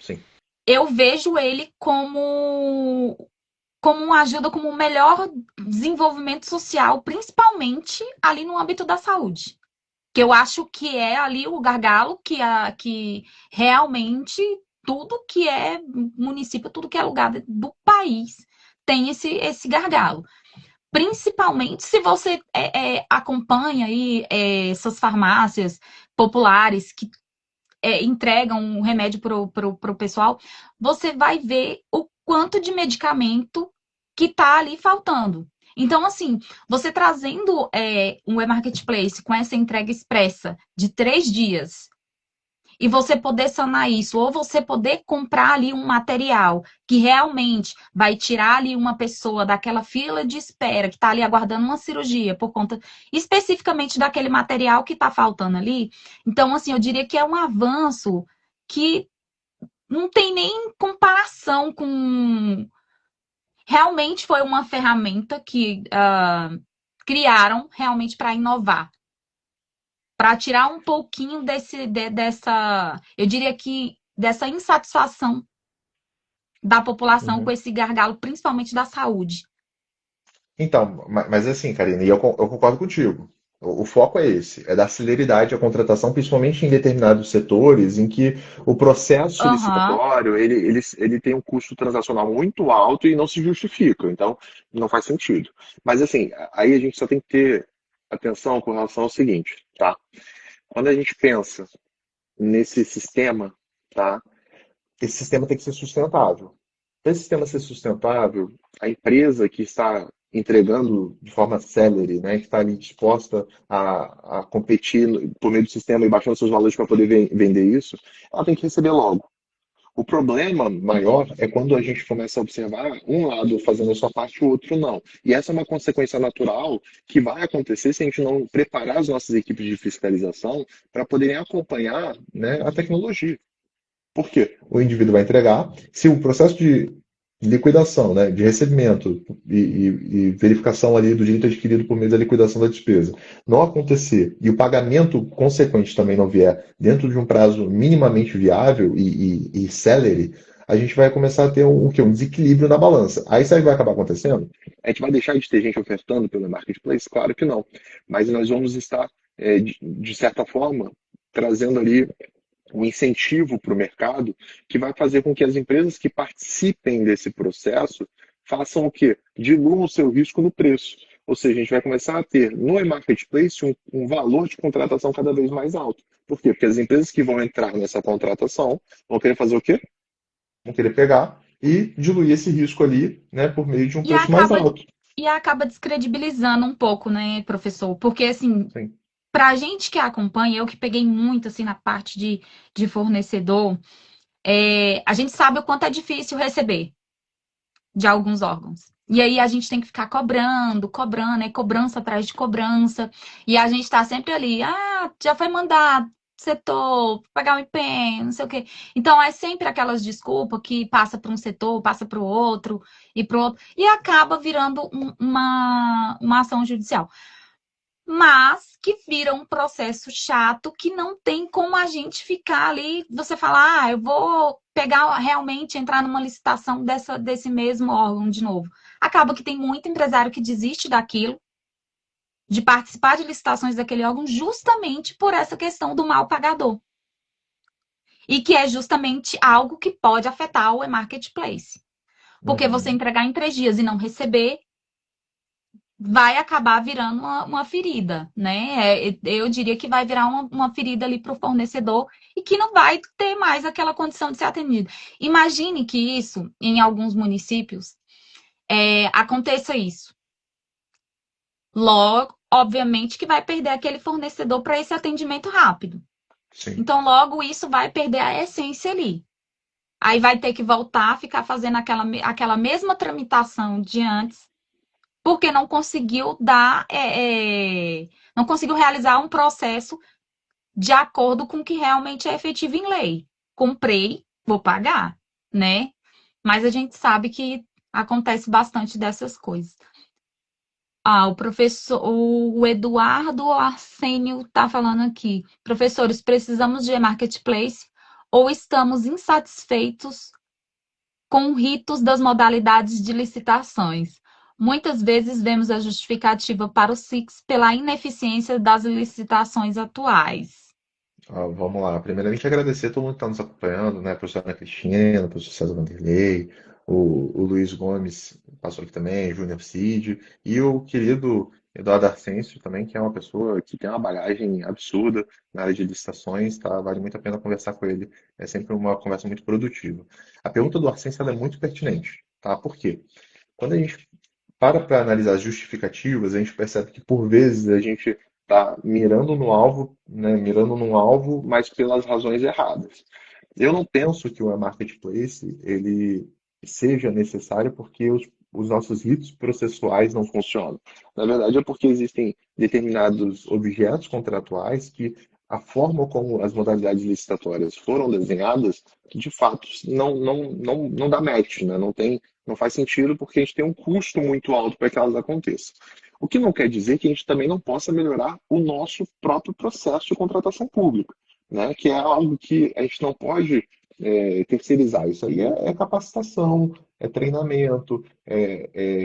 Sim. Eu vejo ele como uma ajuda, como um melhor desenvolvimento social, principalmente ali no âmbito da saúde. Que eu acho que é ali o gargalo que realmente tudo que é município, tudo que é lugar do país tem esse gargalo. Principalmente se você acompanha aí essas farmácias populares que entregam um remédio pro pessoal, você vai ver o quanto de medicamento que está ali faltando. Então, assim, você trazendo um e-marketplace com essa entrega expressa de 3 dias e você poder sanar isso, ou você poder comprar ali um material que realmente vai tirar ali uma pessoa daquela fila de espera que está ali aguardando uma cirurgia por conta especificamente daquele material que está faltando ali. Então, assim, eu diria que é um avanço que não tem nem comparação com. Realmente foi uma ferramenta que criaram realmente para inovar, para tirar um pouquinho dessa, eu diria que dessa insatisfação da população com Uhum. esse gargalo, principalmente da saúde. Então, mas assim, Karine, e eu concordo contigo. O foco é esse, é dar celeridade à contratação, principalmente em determinados setores em que o processo Aham. licitatório ele tem um custo transacional muito alto e não se justifica, então não faz sentido. Mas assim, aí a gente só tem que ter atenção com relação ao seguinte, tá? Quando a gente pensa nesse sistema, tá? Esse sistema tem que ser sustentável. Para esse sistema ser sustentável, a empresa que está entregando de forma célere, né, que está ali disposta a competir por meio do sistema e baixando seus valores para poder vender isso, ela tem que receber logo. O problema maior é quando a gente começa a observar um lado fazendo a sua parte e o outro não. E essa é uma consequência natural que vai acontecer se a gente não preparar as nossas equipes de fiscalização para poderem acompanhar, né, a tecnologia. Por quê? O indivíduo vai entregar. Se o processo de liquidação, né, de recebimento e verificação ali do direito adquirido por meio da liquidação da despesa não acontecer e o pagamento consequente também não vier dentro de um prazo minimamente viável e celere, a gente vai começar a ter um, quê? Um desequilíbrio na balança. Aí sabe o que vai acabar acontecendo? A gente vai deixar de ter gente ofertando pelo marketplace? Claro que não. Mas nós vamos estar, de certa forma, trazendo ali um incentivo para o mercado que vai fazer com que as empresas que participem desse processo façam o quê? Diluam o seu risco no preço. Ou seja, a gente vai começar a ter no e-marketplace um valor de contratação cada vez mais alto. Por quê? Porque as empresas que vão entrar nessa contratação vão querer fazer o quê? Vão querer pegar e diluir esse risco ali, né, por meio de um E preço mais acaba, alto. e acaba descredibilizando um pouco, né, professor? Porque, assim, Sim. pra gente que acompanha, eu que peguei muito, assim, na parte de fornecedor, a gente sabe o quanto é difícil receber de alguns órgãos. E aí a gente tem que ficar cobrando, cobrança atrás de cobrança. E a gente tá sempre ali, já foi mandado, setor, pagar o empenho, não sei o quê. Então é sempre aquelas desculpas que passa para um setor, passa para o outro e para outro, e acaba virando uma ação judicial. Mas que vira um processo chato que não tem como a gente ficar ali, você falar, eu vou pegar realmente entrar numa licitação desse mesmo órgão de novo. Acaba que tem muito empresário que desiste daquilo, de participar de licitações daquele órgão, justamente por essa questão do mal pagador. E que é justamente algo que pode afetar o e-marketplace. Porque você Uhum. entregar em 3 dias e não receber, vai acabar virando uma ferida, né? Eu diria que vai virar uma ferida ali para o fornecedor e que não vai ter mais aquela condição de ser atendido. Imagine que isso, em alguns municípios, aconteça isso. Logo, obviamente, que vai perder aquele fornecedor para esse atendimento rápido. Sim. Então, logo isso vai perder a essência ali. Aí vai ter que voltar a ficar fazendo aquela mesma tramitação de antes porque não conseguiu não conseguiu realizar um processo de acordo com o que realmente é efetivo em lei. Comprei, vou pagar, né? Mas a gente sabe que acontece bastante dessas coisas. O professor, o Eduardo Arsênio está falando aqui. Professores, precisamos de marketplace ou estamos insatisfeitos com ritos das modalidades de licitações. Muitas vezes vemos a justificativa para o SIX pela ineficiência das licitações atuais. Vamos lá. Primeiramente, agradecer a todo mundo que está nos acompanhando, né? A professora Ana Cristina, o professor César Vanderlei, o Luiz Gomes passou aqui também, Júnior Cid, e o querido Eduardo Arcêncio também, que é uma pessoa que tem uma bagagem absurda na área de licitações, tá? Vale muito a pena conversar com ele. É sempre uma conversa muito produtiva. A pergunta do Arcêncio ela é muito pertinente, tá? Por quê? Quando a gente para analisar as justificativas, a gente percebe que por vezes a gente está mirando no alvo, né, mirando num alvo, mas pelas razões erradas. Eu não penso que o marketplace ele seja necessário porque os nossos ritos processuais não funcionam. Na verdade, é porque existem determinados objetos contratuais que a forma como as modalidades licitatórias foram desenhadas, de fato, não dá match, né? Não faz sentido porque a gente tem um custo muito alto para que elas aconteçam. O que não quer dizer que a gente também não possa melhorar o nosso próprio processo de contratação pública, né? Que é algo que a gente não pode terceirizar. Isso aí é capacitação, é treinamento,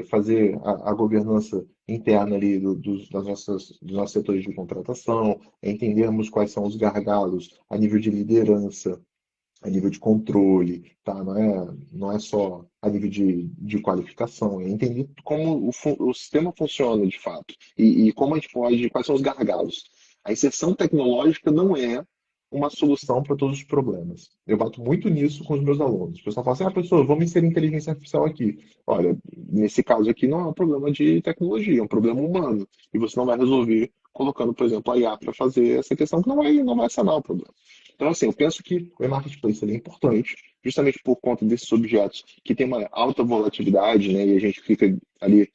fazer a governança interna ali dos nossos setores de contratação, entendermos quais são os gargalos a nível de liderança, a nível de controle, tá? Não é só a nível de qualificação, é entender como o sistema funciona de fato e como a gente pode, quais são os gargalos. A inserção tecnológica não é uma solução para todos os problemas. Eu bato muito nisso com os meus alunos. O pessoal fala assim, professor, vamos inserir inteligência artificial aqui. Olha, nesse caso aqui não é um problema de tecnologia, é um problema humano. E você não vai resolver colocando, por exemplo, a IA para fazer essa questão que não vai sanar o problema. Então, assim, eu penso que o e-marketplace ele é importante, justamente por conta desses objetos que têm uma alta volatilidade, né, e a gente fica ali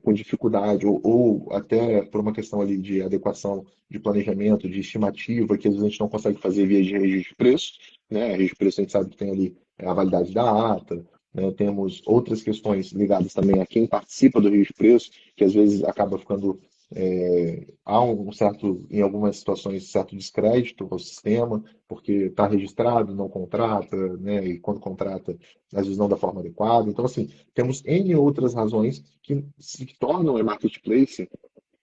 com dificuldade, ou até por uma questão ali de adequação de planejamento, de estimativa, que às vezes a gente não consegue fazer via de registro de preço, né? Registro de preço a gente sabe que tem ali a validade da ata, né? Temos outras questões ligadas também a quem participa do registro de preço, que às vezes acaba ficando há um certo, em algumas situações, certo descrédito ao sistema, porque está registrado, não contrata, né? E quando contrata, às vezes não da forma adequada. Então, assim, temos N outras razões que se tornam o marketplace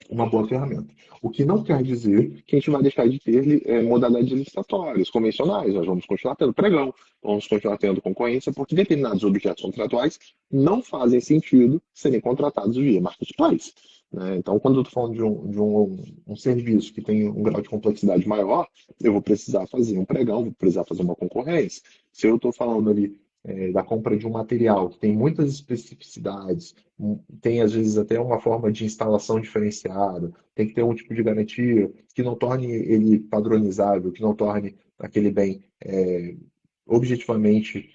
uma boa ferramenta. O que não quer dizer que a gente vai deixar de ter modalidades licitatórias, convencionais. Nós vamos continuar tendo pregão, vamos continuar tendo concorrência, porque determinados objetos contratuais não fazem sentido serem contratados via marketplace. Né? Então, quando eu estou falando um serviço que tem um grau de complexidade maior, eu vou precisar fazer um pregão, vou precisar fazer uma concorrência. Se eu estou falando ali da compra de um material que tem muitas especificidades, tem às vezes até uma forma de instalação diferenciada, tem que ter um tipo de garantia que não torne ele padronizável, que não torne aquele bem objetivamente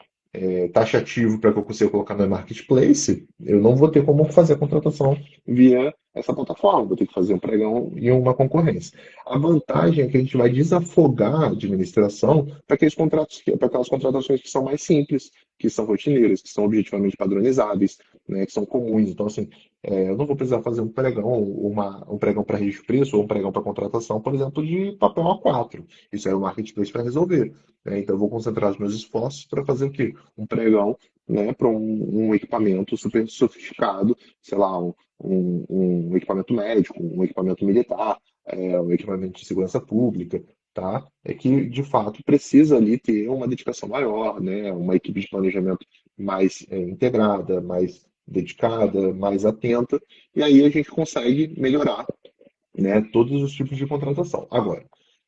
taxativo para que eu consiga colocar no marketplace, eu não vou ter como fazer a contratação via essa plataforma, vou ter que fazer um pregão e uma concorrência. A vantagem é que a gente vai desafogar a administração para aqueles contratos, para aquelas contratações que são mais simples, que são rotineiras, que são objetivamente padronizáveis, né, que são comuns. Então, assim, eu não vou precisar fazer um pregão, um pregão para registro de preço ou um pregão para contratação, por exemplo, de papel A4. Isso é o marketplace para resolver. Né? Então, eu vou concentrar os meus esforços para fazer o quê? Um pregão, né, para um equipamento super sofisticado, sei lá, um equipamento médico, um equipamento militar, um equipamento de segurança pública, tá? É que, de fato, precisa ali ter uma dedicação maior, né? Uma equipe de planejamento mais integrada, mais dedicada, mais atenta, e aí a gente consegue melhorar, né, todos os tipos de contratação. Agora,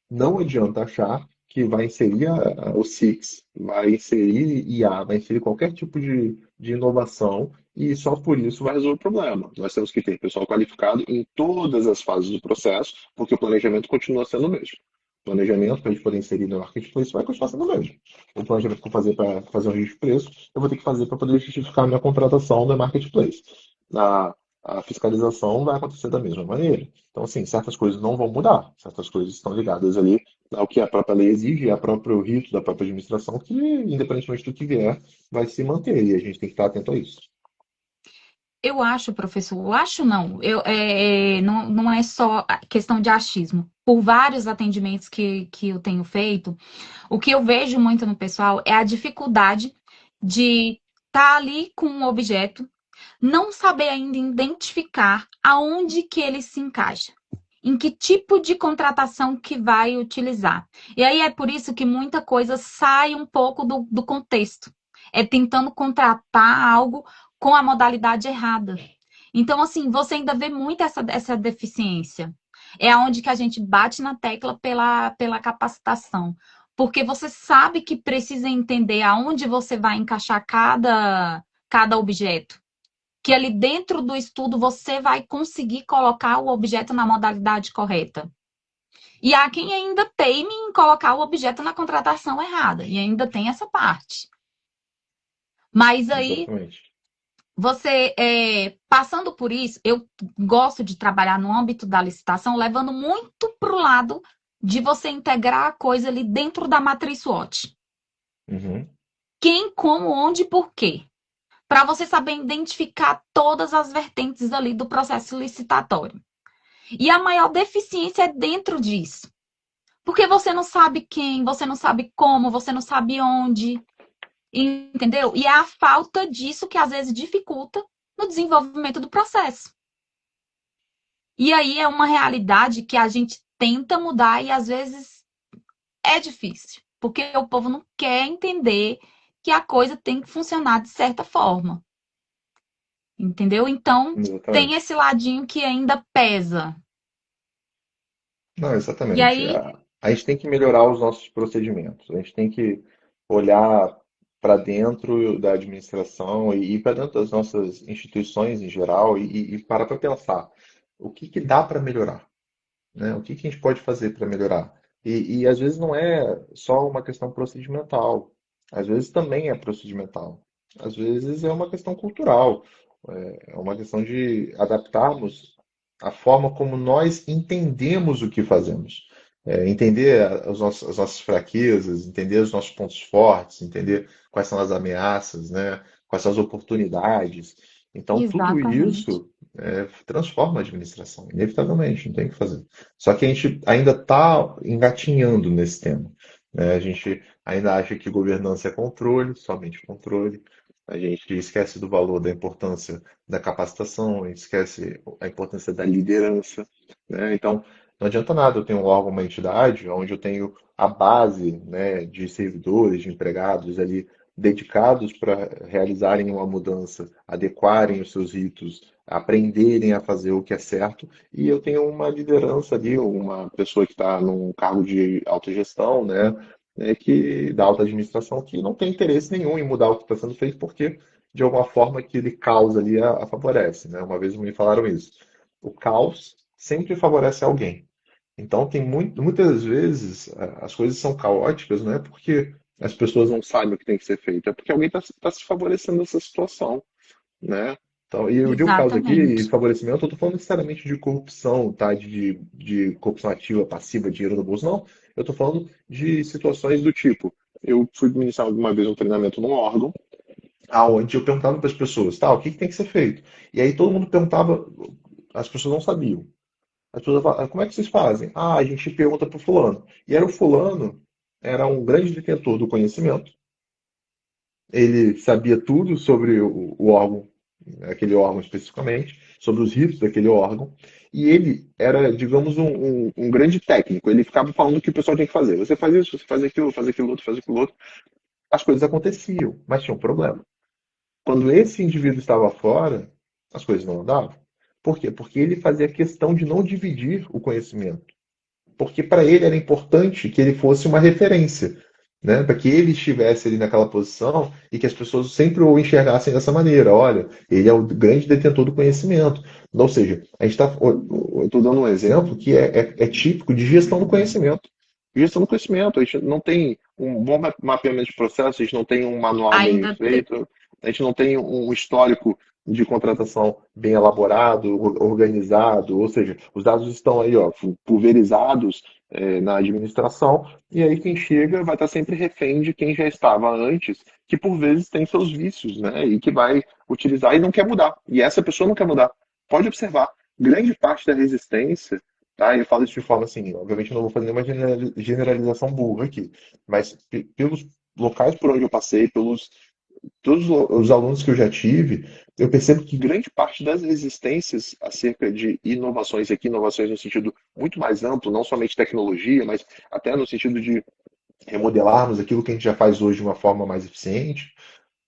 não adianta achar que vai inserir o SIX, vai inserir IA, vai inserir qualquer tipo de inovação e só por isso vai resolver o problema. Nós temos que ter pessoal qualificado em todas as fases do processo, porque o planejamento continua sendo o mesmo. O planejamento para a gente poder inserir no marketplace vai continuar sendo o mesmo. O planejamento que eu fazer para fazer um registro de preço, eu vou ter que fazer para poder justificar a minha contratação no marketplace. A, a fiscalização vai acontecer da mesma maneira. Então, assim, certas coisas não vão mudar, certas coisas estão ligadas ali ao que a própria lei exige, ao próprio rito da própria administração, que, independentemente do que vier, vai se manter, e a gente tem que estar atento a isso. Eu acho, professor, eu acho não. Não, não é só questão de achismo. Por vários atendimentos que eu tenho feito, o que eu vejo muito no pessoal é a dificuldade de estar ali com um objeto, não saber ainda identificar aonde que ele se encaixa, em que tipo de contratação que vai utilizar. E aí é por isso que muita coisa sai um pouco do contexto. É tentando contratar algo com a modalidade errada. Então, assim, você ainda vê muito essa deficiência. É onde que a gente bate na tecla pela capacitação. Porque você sabe que precisa entender aonde você vai encaixar cada objeto. Que ali dentro do estudo você vai conseguir colocar o objeto na modalidade correta. E há quem ainda teime em colocar o objeto na contratação errada. E ainda tem essa parte. Mas aí Exatamente. você, passando por isso, eu gosto de trabalhar no âmbito da licitação, levando muito para o lado de você integrar a coisa ali dentro da matriz SWOT. Uhum. Quem, como, onde e por quê. Para você saber identificar todas as vertentes ali do processo licitatório. E a maior deficiência é dentro disso. Porque você não sabe quem, você não sabe como, você não sabe onde. Entendeu? E é a falta disso que às vezes dificulta no desenvolvimento do processo. E aí é uma realidade que a gente tenta mudar e às vezes é difícil, porque o povo não quer entender que a coisa tem que funcionar de certa forma, entendeu? Então, tem Exatamente. esse ladinho que ainda pesa. Não, E exatamente. aí, A gente tem que melhorar os nossos procedimentos. A gente tem que olhar para dentro da administração e para dentro das nossas instituições em geral e parar para pensar o que que dá para melhorar, né? O que que a gente pode fazer para melhorar? E às vezes não é só uma questão procedimental, às vezes também é procedimental, às vezes é uma questão cultural, é uma questão de adaptarmos a forma como nós entendemos o que fazemos. Entender as nossas fraquezas, entender os nossos pontos fortes, entender quais são as ameaças, né? Quais são as oportunidades. Então, tudo exatamente. isso transforma a administração, inevitavelmente, não tem o que fazer. Só que a gente ainda está engatinhando nesse tema, né? A gente ainda acha que governança é controle, somente controle. A gente esquece do valor da importância da capacitação, a gente esquece a importância da liderança, né? Então, não adianta nada eu ter um órgão, uma entidade, onde eu tenho a base, né, de servidores, de empregados ali dedicados para realizarem uma mudança, adequarem os seus ritos, aprenderem a fazer o que é certo, e eu tenho uma liderança ali, uma pessoa que está num cargo de autogestão, né, que da alta administração, que não tem interesse nenhum em mudar o que está sendo feito, porque de alguma forma que ele causa ali a favorece, né? Uma vez me falaram isso. O caos sempre favorece alguém. Então tem muitas vezes as coisas são caóticas, não é porque as pessoas não sabem o que tem que ser feito, é porque alguém está se favorecendo dessa situação, né? Então, e eu digo caso aqui, Exatamente. favorecimento, eu estou falando necessariamente de corrupção, tá? De corrupção ativa, passiva, dinheiro no bolso, não. Eu estou falando de situações do tipo, eu fui ministrar alguma vez um treinamento num órgão, aonde eu perguntava para as pessoas, tá, o que que tem que ser feito? E aí todo mundo perguntava, as pessoas não sabiam. As pessoas falavam, como é que vocês fazem? Ah, a gente pergunta para o fulano. E era o fulano, era um grande detentor do conhecimento, ele sabia tudo sobre o órgão, aquele órgão especificamente, sobre os ritos daquele órgão, e ele era, digamos, um grande técnico. Ele ficava falando o que o pessoal tinha que fazer. Você faz isso, você faz aquilo outro, faz aquilo outro. As coisas aconteciam, mas tinha um problema. Quando esse indivíduo estava fora, as coisas não andavam. Por quê? Porque ele fazia questão de não dividir o conhecimento. Porque para ele era importante que ele fosse uma referência, né? Para que ele estivesse ali naquela posição e que as pessoas sempre o enxergassem dessa maneira. Olha, ele é o grande detentor do conhecimento. Ou seja, a gente está, eu estou dando um exemplo que é típico de gestão do conhecimento. Gestão do conhecimento, a gente não tem um bom mapeamento de processo, a gente não tem um manual bem Ainda te- feito, a gente não tem um histórico de contratação bem elaborado, organizado, ou seja, os dados estão aí, ó, pulverizados, na administração, e aí quem chega vai estar sempre refém de quem já estava antes, que por vezes tem seus vícios, né, e que vai utilizar e não quer mudar. E essa pessoa não quer mudar. Pode observar, grande parte da resistência, tá? Eu falo isso de forma assim, obviamente não vou fazer nenhuma generalização burra aqui, mas pelos locais por onde eu passei, pelos todos os alunos que eu já tive, eu percebo que grande parte das resistências acerca de inovações, e aqui inovações no sentido muito mais amplo, não somente tecnologia, mas até no sentido de remodelarmos aquilo que a gente já faz hoje de uma forma mais eficiente,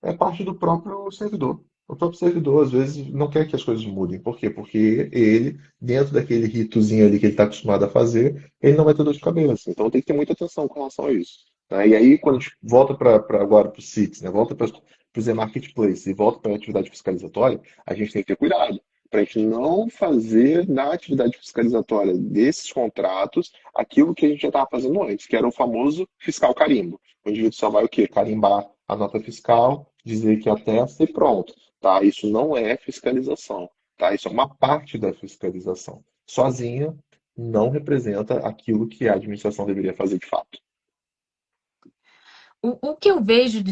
é parte do próprio servidor. O próprio servidor, às vezes, não quer que as coisas mudem. Por quê? Porque ele, dentro daquele ritozinho ali que ele está acostumado a fazer, ele não vai ter dor de cabeça. Então tem que ter muita atenção com relação a isso. Né? E aí, quando a gente volta agora para o CITES, né? Volta para os e-marketplaces e volta para a atividade fiscalizatória, a gente tem que ter cuidado para a gente não fazer da atividade fiscalizatória desses contratos aquilo que a gente já estava fazendo antes, que era o famoso fiscal carimbo. O indivíduo só vai o quê? Carimbar a nota fiscal, dizer que atesta e pronto. Tá? Isso não é fiscalização. Tá? Isso é uma parte da fiscalização. Sozinha não representa aquilo que a administração deveria fazer de fato. o que eu vejo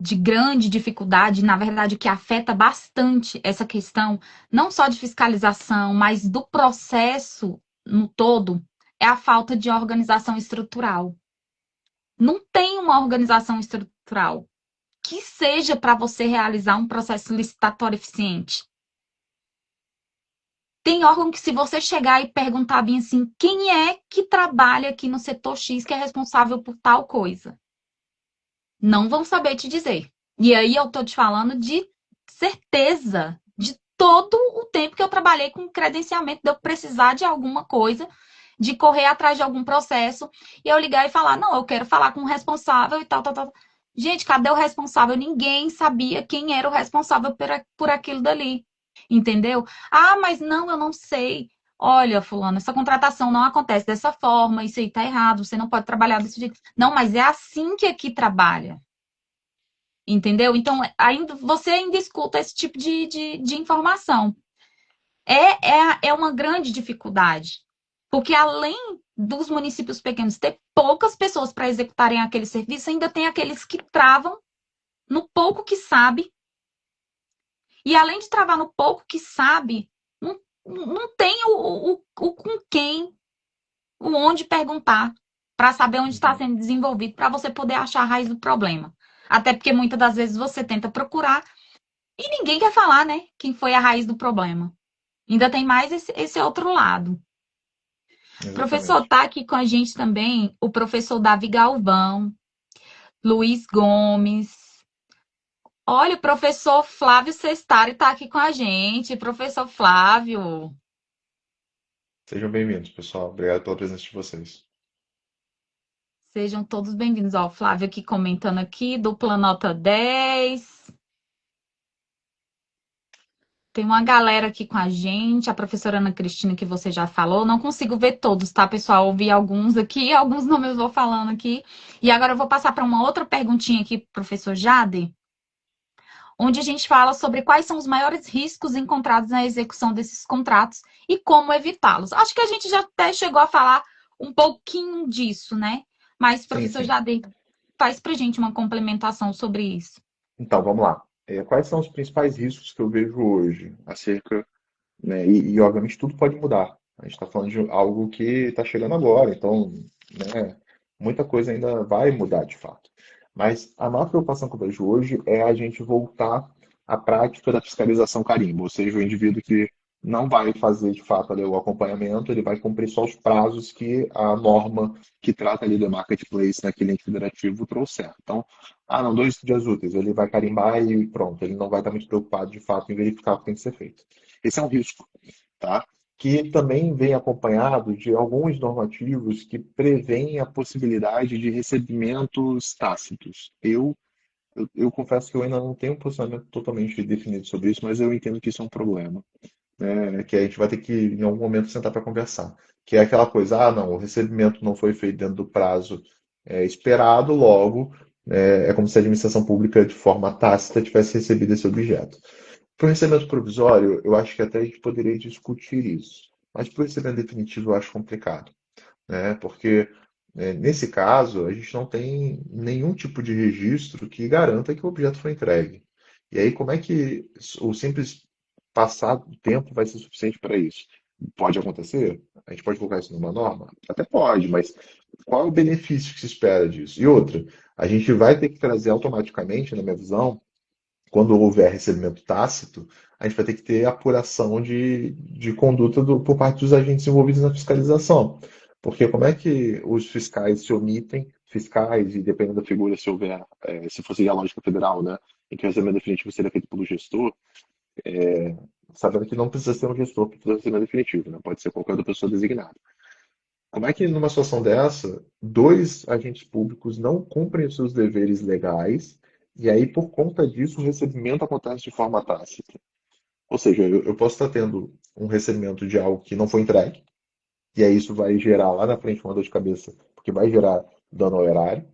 de grande dificuldade, na verdade, que afeta bastante essa questão, não só de fiscalização, mas do processo no todo, é a falta de organização estrutural. Não tem uma organização estrutural que seja para você realizar um processo licitatório eficiente. Tem órgão que, se você chegar e perguntar bem assim, quem é que trabalha aqui no setor X que é responsável por tal coisa? Não vão saber te dizer. E aí eu tô te falando de certeza de todo o tempo que eu trabalhei com credenciamento, de eu precisar de alguma coisa, de correr atrás de algum processo, e eu ligar e falar, não, eu quero falar com o responsável e tal, tal, tal. Gente, cadê o responsável? Ninguém sabia quem era o responsável por aquilo dali. Entendeu? Ah, mas não, eu não sei. Olha, fulano, essa contratação não acontece dessa forma, isso aí tá errado, você não pode trabalhar desse jeito. Não, mas é assim que aqui trabalha. Entendeu? Então, ainda, você ainda escuta esse tipo de informação. É uma grande dificuldade. Porque além dos municípios pequenos ter poucas pessoas para executarem aquele serviço, ainda tem aqueles que travam no pouco que sabe. E além de travar no pouco que sabe, não tem o com quem, o onde perguntar, para saber onde está Uhum. sendo desenvolvido, para você poder achar a raiz do problema. Até porque muitas das vezes você tenta procurar e ninguém quer falar, né? Quem foi a raiz do problema. Ainda tem mais esse outro lado. Professor, Exatamente. tá aqui com a gente também o professor Davi Galvão, Luiz Gomes. Olha, o professor Flávio Sestari está aqui com a gente. Professor Flávio, Sejam bem-vindos, pessoal. Obrigado pela presença de vocês. sejam todos bem-vindos. Ó, o Flávio aqui comentando aqui, dupla nota 10. Tem uma galera aqui com a gente, a professora Ana Cristina, que você já falou. Não consigo ver todos, tá, pessoal? Ouvi alguns aqui, alguns nomes eu vou falando aqui. E agora eu vou passar para uma outra perguntinha aqui, professor Jade, onde a gente fala sobre quais são os maiores riscos encontrados na execução desses contratos e como evitá-los. Acho que a gente já até chegou a falar um pouquinho disso, né? Mas, Sim, professor sim. Jade, faz para gente uma complementação sobre isso. Então, vamos lá. Quais são os principais riscos que eu vejo hoje acerca, né? E, obviamente tudo pode mudar. A gente está falando de algo que está chegando agora, então, né, muita coisa ainda vai mudar de fato. Mas a maior preocupação que eu vejo hoje é a gente voltar à prática da fiscalização carimbo, ou seja, o indivíduo que não vai fazer de fato ali o acompanhamento, ele vai cumprir só os prazos que a norma que trata ali do marketplace naquele ente federativo trouxer. Então, não, 2 dias úteis, ele vai carimbar e pronto, ele não vai estar muito preocupado de fato em verificar o que tem que ser feito. Esse é um risco, tá? Que também vem acompanhado de alguns normativos que prevêem a possibilidade de recebimentos tácitos. Eu confesso que eu ainda não tenho um posicionamento totalmente definido sobre isso, mas eu entendo que isso é um problema, né? Que a gente vai ter que, em algum momento, sentar para conversar. Que é aquela coisa, não, o recebimento não foi feito dentro do prazo esperado, logo, é como se a administração pública, de forma tácita, tivesse recebido esse objeto. Para o recebimento provisório, eu acho que até a gente poderia discutir isso. Mas para o recebimento definitivo, eu acho complicado, né? Porque, nesse caso, a gente não tem nenhum tipo de registro que garanta que o objeto foi entregue. E aí, como é que o simples passar do tempo vai ser suficiente para isso? Pode acontecer? A gente pode colocar isso numa norma? Até pode, mas qual é o benefício que se espera disso? E outra, a gente vai ter que trazer automaticamente, na minha visão, quando houver recebimento tácito, a gente vai ter que ter apuração de conduta por parte dos agentes envolvidos na fiscalização. Porque como é que os fiscais se omitem, fiscais, e dependendo da figura, se houver, se fosse a lógica federal, né, em que o recebimento definitivo seria feito pelo gestor, sabendo que não precisa ser um gestor para fazer o recebimento definitivo, né, pode ser qualquer outra pessoa designada. Como é que, numa situação dessa, 2 agentes públicos não cumprem os seus deveres legais e aí, por conta disso, o recebimento acontece de forma tácita? Ou seja, eu posso estar tendo um recebimento de algo que não foi entregue, e aí isso vai gerar lá na frente uma dor de cabeça, porque vai gerar dano ao erário.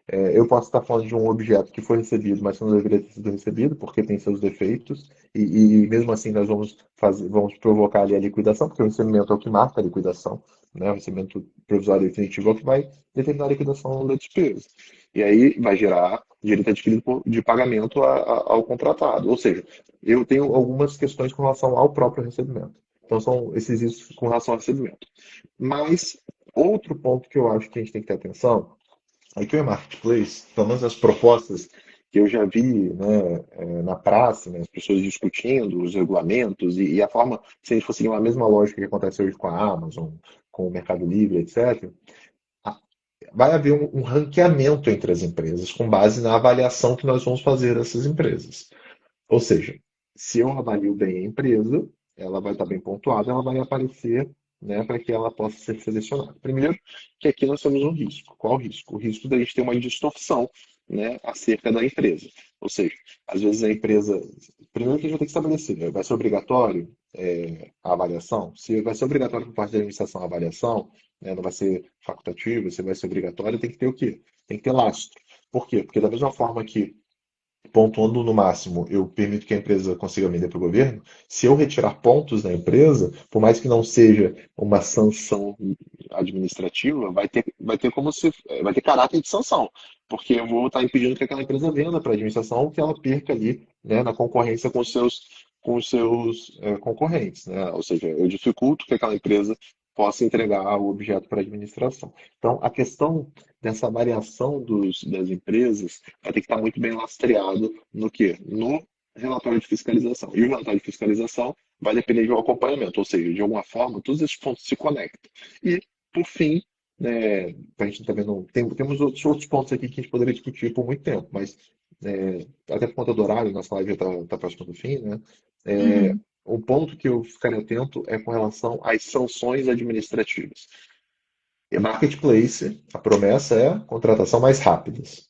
Eu posso estar falando de um objeto que foi recebido, mas que não deveria ter sido recebido, porque tem seus defeitos, e mesmo assim nós vamos provocar ali a liquidação, porque o recebimento é o que marca a liquidação, né? O recebimento provisório e definitivo é o que vai determinar a liquidação da despesa. E aí vai gerar direito adquirido de pagamento ao contratado. Ou seja, eu tenho algumas questões com relação ao próprio recebimento. Então são esses riscos com relação ao recebimento. Mas outro ponto que eu acho que a gente tem que ter atenção é que o e-marketplace, pelo menos as propostas que eu já vi, né, na praça, né, as pessoas discutindo os regulamentos e a forma, se a gente fosse seguir uma mesma lógica que acontece hoje com a Amazon, com o Mercado Livre, etc., a- vai haver um ranqueamento entre as empresas com base na avaliação que nós vamos fazer dessas empresas. Ou seja, se eu avalio bem a empresa, ela vai estar bem pontuada, ela vai aparecer, né, para que ela possa ser selecionada. Primeiro, que aqui nós temos um risco. Qual o risco? O risco da gente ter uma distorção, né, acerca da empresa. Ou seja, às vezes a empresa. Primeiro que a gente vai ter que estabelecer, né, vai ser obrigatório a avaliação? Se vai ser obrigatório por parte da administração a avaliação, né, não vai ser facultativo, se vai ser obrigatório, tem que ter o quê? Tem que ter lastro. Por quê? Porque da mesma forma que pontuando no máximo, eu permito que a empresa consiga vender para o governo. Se eu retirar pontos da empresa, por mais que não seja uma sanção administrativa, vai ter como se vai ter caráter de sanção, porque eu vou estar impedindo que aquela empresa venda para a administração ou que ela perca ali, né, na concorrência com os seus concorrentes, né? Ou seja, eu dificulto que aquela empresa possa entregar o objeto para a administração. Então, a questão dessa variação das empresas vai ter que estar muito bem lastreado no quê? No relatório de fiscalização. E o relatório de fiscalização vai depender de um acompanhamento, ou seja, de alguma forma, todos esses pontos se conectam. E, por fim, né, a gente também não temos outros pontos aqui que a gente poderia discutir por muito tempo, mas até por conta do horário, nossa live já está próxima do fim, né? Uhum. O ponto que eu ficaria atento é com relação às sanções administrativas. E marketplace, a promessa é contratação mais rápidas.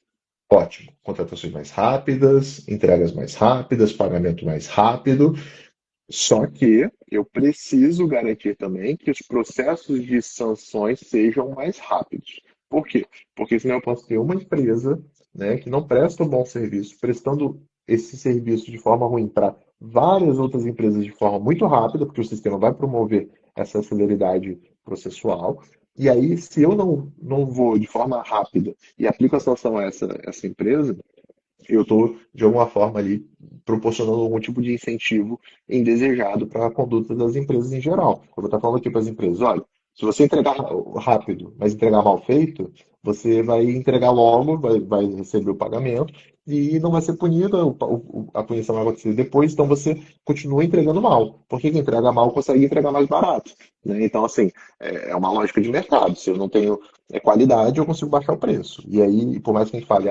Ótimo. Contratações mais rápidas, entregas mais rápidas, pagamento mais rápido. Só que eu preciso garantir também que os processos de sanções sejam mais rápidos. Por quê? Porque senão eu posso ter uma empresa, né, que não presta um bom serviço, prestando esse serviço de forma ruim para várias outras empresas de forma muito rápida, porque o sistema vai promover essa celeridade processual. E aí, se eu não vou de forma rápida e aplico a sanção a essa empresa, eu estou, de alguma forma, ali proporcionando algum tipo de incentivo indesejado para a conduta das empresas em geral. Eu vou estar falando aqui para as empresas, olha, se você entregar rápido, mas entregar mal feito, você vai entregar logo, vai receber o pagamento e não vai ser punida, a punição vai acontecer depois, então você continua entregando mal. Porque quem entrega mal consegue entregar mais barato, né? Então, assim, é uma lógica de mercado. Se eu não tenho qualidade, eu consigo baixar o preço. E aí, por mais que a gente fale,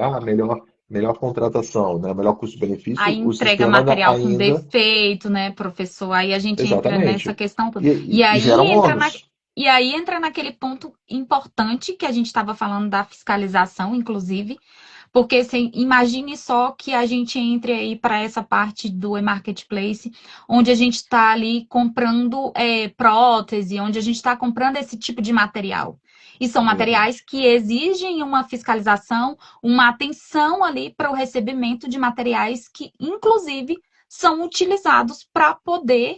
melhor contratação, né? Melhor Aí custo-benefício, o entrega sistema material com ainda. defeito, né, professor? Aí a gente entra nessa Exatamente. questão toda. E, e gera um ônus. E aí entra naquele ponto importante que a gente estava falando da fiscalização, inclusive, porque assim, imagine só que a gente entre aí para essa parte do e-marketplace, onde a gente está ali comprando prótese, onde a gente está comprando esse tipo de material. E são materiais Exatamente. que exigem uma fiscalização, uma atenção ali para o recebimento de materiais que, inclusive, são utilizados para poder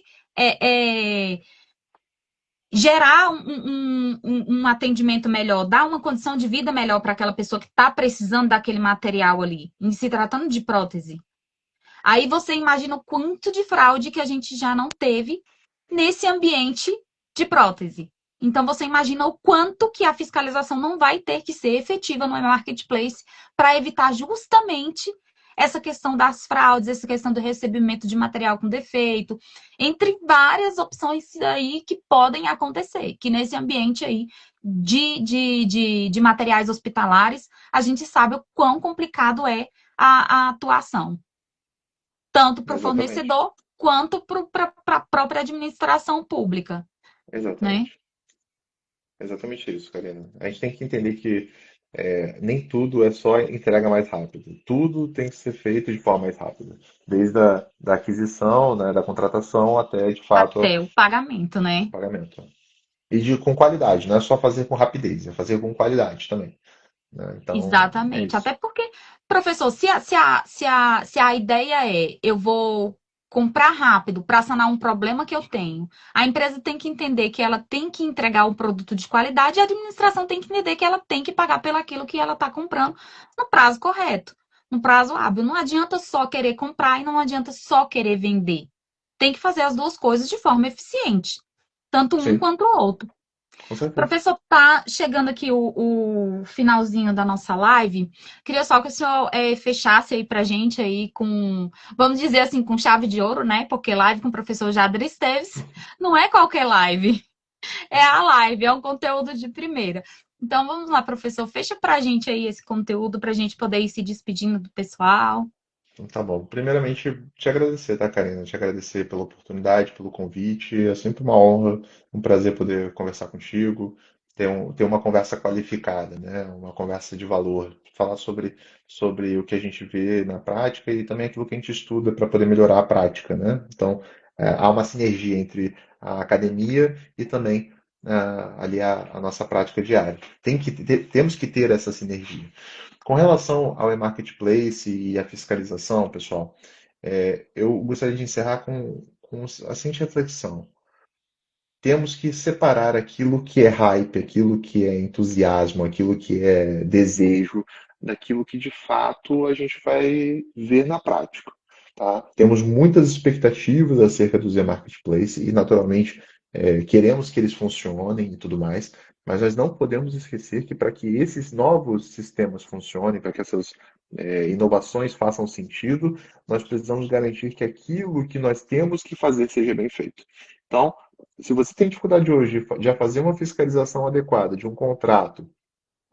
gerar um atendimento melhor, dar uma condição de vida melhor para aquela pessoa que está precisando daquele material ali, em se tratando de prótese. Aí você imagina o quanto de fraude que a gente já não teve nesse ambiente de prótese. Então você imagina o quanto que a fiscalização não vai ter que ser efetiva no marketplace para evitar justamente essa questão das fraudes, essa questão do recebimento de material com defeito, entre várias opções aí que podem acontecer, que nesse ambiente aí de materiais hospitalares, a gente sabe o quão complicado é a atuação tanto para o Exatamente. fornecedor quanto para a própria administração pública, né? Exatamente. Exatamente isso, Karina. A gente tem que entender que nem tudo é só entrega mais rápido. Tudo tem que ser feito de forma mais rápida. Desde da aquisição, né, da contratação até, de fato, Até o pagamento, né? o pagamento. E com qualidade, não é só fazer com rapidez, é fazer com qualidade também, né? Então, é Exatamente. isso. Até porque, professor, se a ideia é eu vou comprar rápido para sanar um problema que eu tenho, a empresa tem que entender que ela tem que entregar um produto de qualidade e a administração tem que entender que ela tem que pagar pelo aquilo que ela está comprando no prazo correto, no prazo hábil. Não adianta só querer comprar e não adianta só querer vender. Tem que fazer as duas coisas de forma eficiente, tanto um Sim, quanto o outro. Com certeza. Professor, tá chegando aqui o finalzinho da nossa live. Queria só que o senhor fechasse aí pra gente aí com, vamos dizer assim, com chave de ouro, né? Porque live com o professor Jader Esteves não é qualquer live, é a live, é um conteúdo de primeira. Então vamos lá, professor, fecha pra gente aí esse conteúdo pra gente poder ir se despedindo do pessoal. Então, tá bom. Primeiramente, te agradecer, tá, Karina? Te agradecer pela oportunidade, pelo convite. É sempre uma honra, um prazer poder conversar contigo, ter uma conversa qualificada, né? Uma conversa de valor. Falar sobre o que a gente vê na prática e também aquilo que a gente estuda para poder melhorar a prática, né? Então, há uma sinergia entre a academia e também ali a nossa prática diária. Temos que ter essa sinergia. Com relação ao e-marketplace e à fiscalização, pessoal, eu gostaria de encerrar com a seguinte reflexão. Temos que separar aquilo que é hype, aquilo que é entusiasmo, aquilo que é desejo, daquilo que de fato a gente vai ver na prática, tá? Temos muitas expectativas acerca dos e-marketplace e, naturalmente, queremos que eles funcionem e tudo mais, mas nós não podemos esquecer que para que esses novos sistemas funcionem, para que essas inovações façam sentido, nós precisamos garantir que aquilo que nós temos que fazer seja bem feito. Então, se você tem dificuldade hoje de fazer uma fiscalização adequada de um contrato,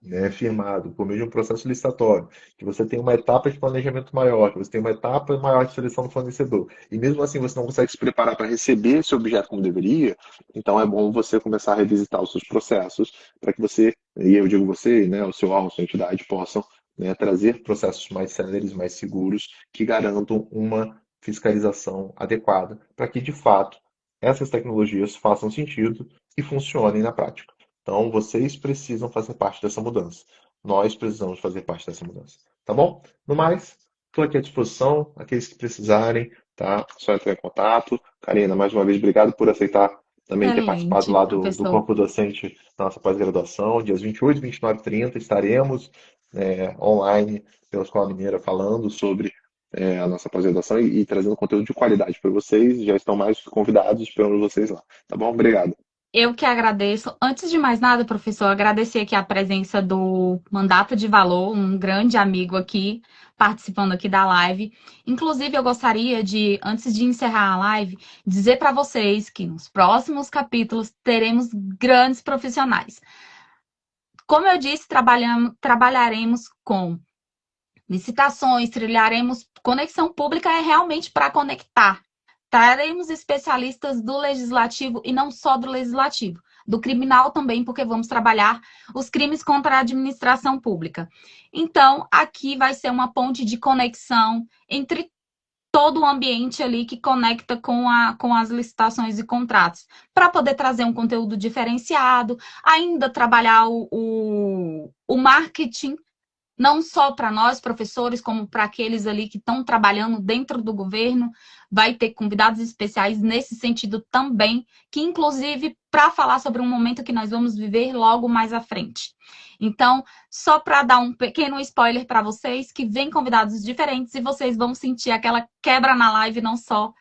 né, firmado por meio de um processo licitatório, que você tem uma etapa de planejamento maior, que você tem uma etapa maior de seleção do fornecedor, e mesmo assim você não consegue se preparar para receber esse objeto como deveria, então é bom você começar a revisitar os seus processos para que você, e eu digo você, né, o seu órgão, a sua entidade, possam, né, trazer processos mais céleres, mais seguros, que garantam uma fiscalização adequada, para que de fato essas tecnologias façam sentido e funcionem na prática. Então, vocês precisam fazer parte dessa mudança. Nós precisamos fazer parte dessa mudança. Tá bom? No mais, estou aqui à disposição, aqueles que precisarem, tá? Só entrar em contato. Karina, mais uma vez, obrigado por aceitar também ter participado Excelente, lá do professor. corpo docente da nossa pós-graduação. Dias 28, 29 e 30 estaremos online pela Escola Mineira falando sobre a nossa pós-graduação e trazendo conteúdo de qualidade para vocês. Já estão mais convidados, esperando vocês lá. Tá bom? Obrigado. Eu que agradeço. Antes de mais nada, professor, agradecer aqui a presença do Mandato de Valor, um grande amigo aqui, participando aqui da live. Inclusive, eu gostaria de, antes de encerrar a live, dizer para vocês que nos próximos capítulos teremos grandes profissionais. Como eu disse, trabalharemos com licitações, trilharemos. Conexão pública é realmente para conectar. Traremos especialistas do legislativo e não só do legislativo, do criminal também, porque vamos trabalhar os crimes contra a administração pública. Então, aqui vai ser uma ponte de conexão entre todo o ambiente ali que conecta com as licitações e contratos, para poder trazer um conteúdo diferenciado, ainda trabalhar o marketing não só para nós, professores, como para aqueles ali que estão trabalhando dentro do governo. Vai ter convidados especiais nesse sentido também, que inclusive para falar sobre um momento que nós vamos viver logo mais à frente. Então, só para dar um pequeno spoiler para vocês, que vem convidados diferentes e vocês vão sentir aquela quebra na live, não só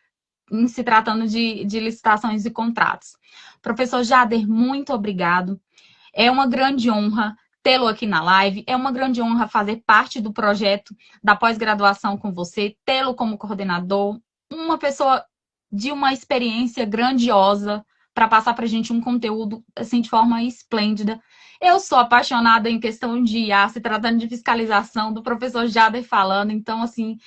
em se tratando de licitações e contratos. Professor Jader, muito obrigado. É uma grande honra tê-lo aqui na live. É uma grande honra fazer parte do projeto da pós-graduação com você, tê-lo como coordenador, uma pessoa de uma experiência grandiosa para passar para a gente um conteúdo assim de forma esplêndida. Eu sou apaixonada em questão de IA, se tratando de fiscalização, do professor Jader falando. Então, assim,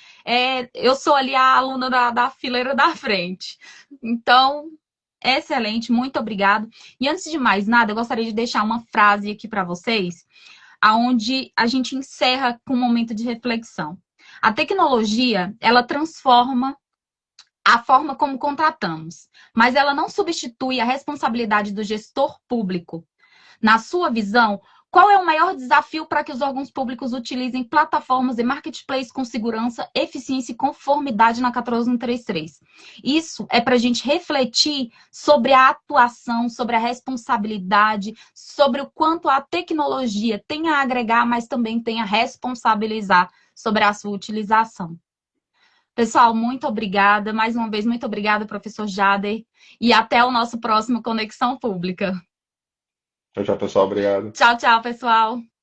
eu sou ali a aluna da fileira da frente. Então, excelente, muito obrigado. E antes de mais nada, eu gostaria de deixar uma frase aqui para vocês, aonde a gente encerra com um momento de reflexão. A tecnologia, ela transforma a forma como contratamos, mas ela não substitui a responsabilidade do gestor público. Na sua visão, qual é o maior desafio para que os órgãos públicos utilizem plataformas e marketplace com segurança, eficiência e conformidade na 14133? Isso é para a gente refletir sobre a atuação, sobre a responsabilidade, sobre o quanto a tecnologia tem a agregar, mas também tem a responsabilizar sobre a sua utilização. Pessoal, muito obrigada. Mais uma vez, muito obrigada, professor Jader. E até o nosso próximo Conexão Pública. Tchau, tchau, pessoal. Obrigado. Tchau, tchau, pessoal.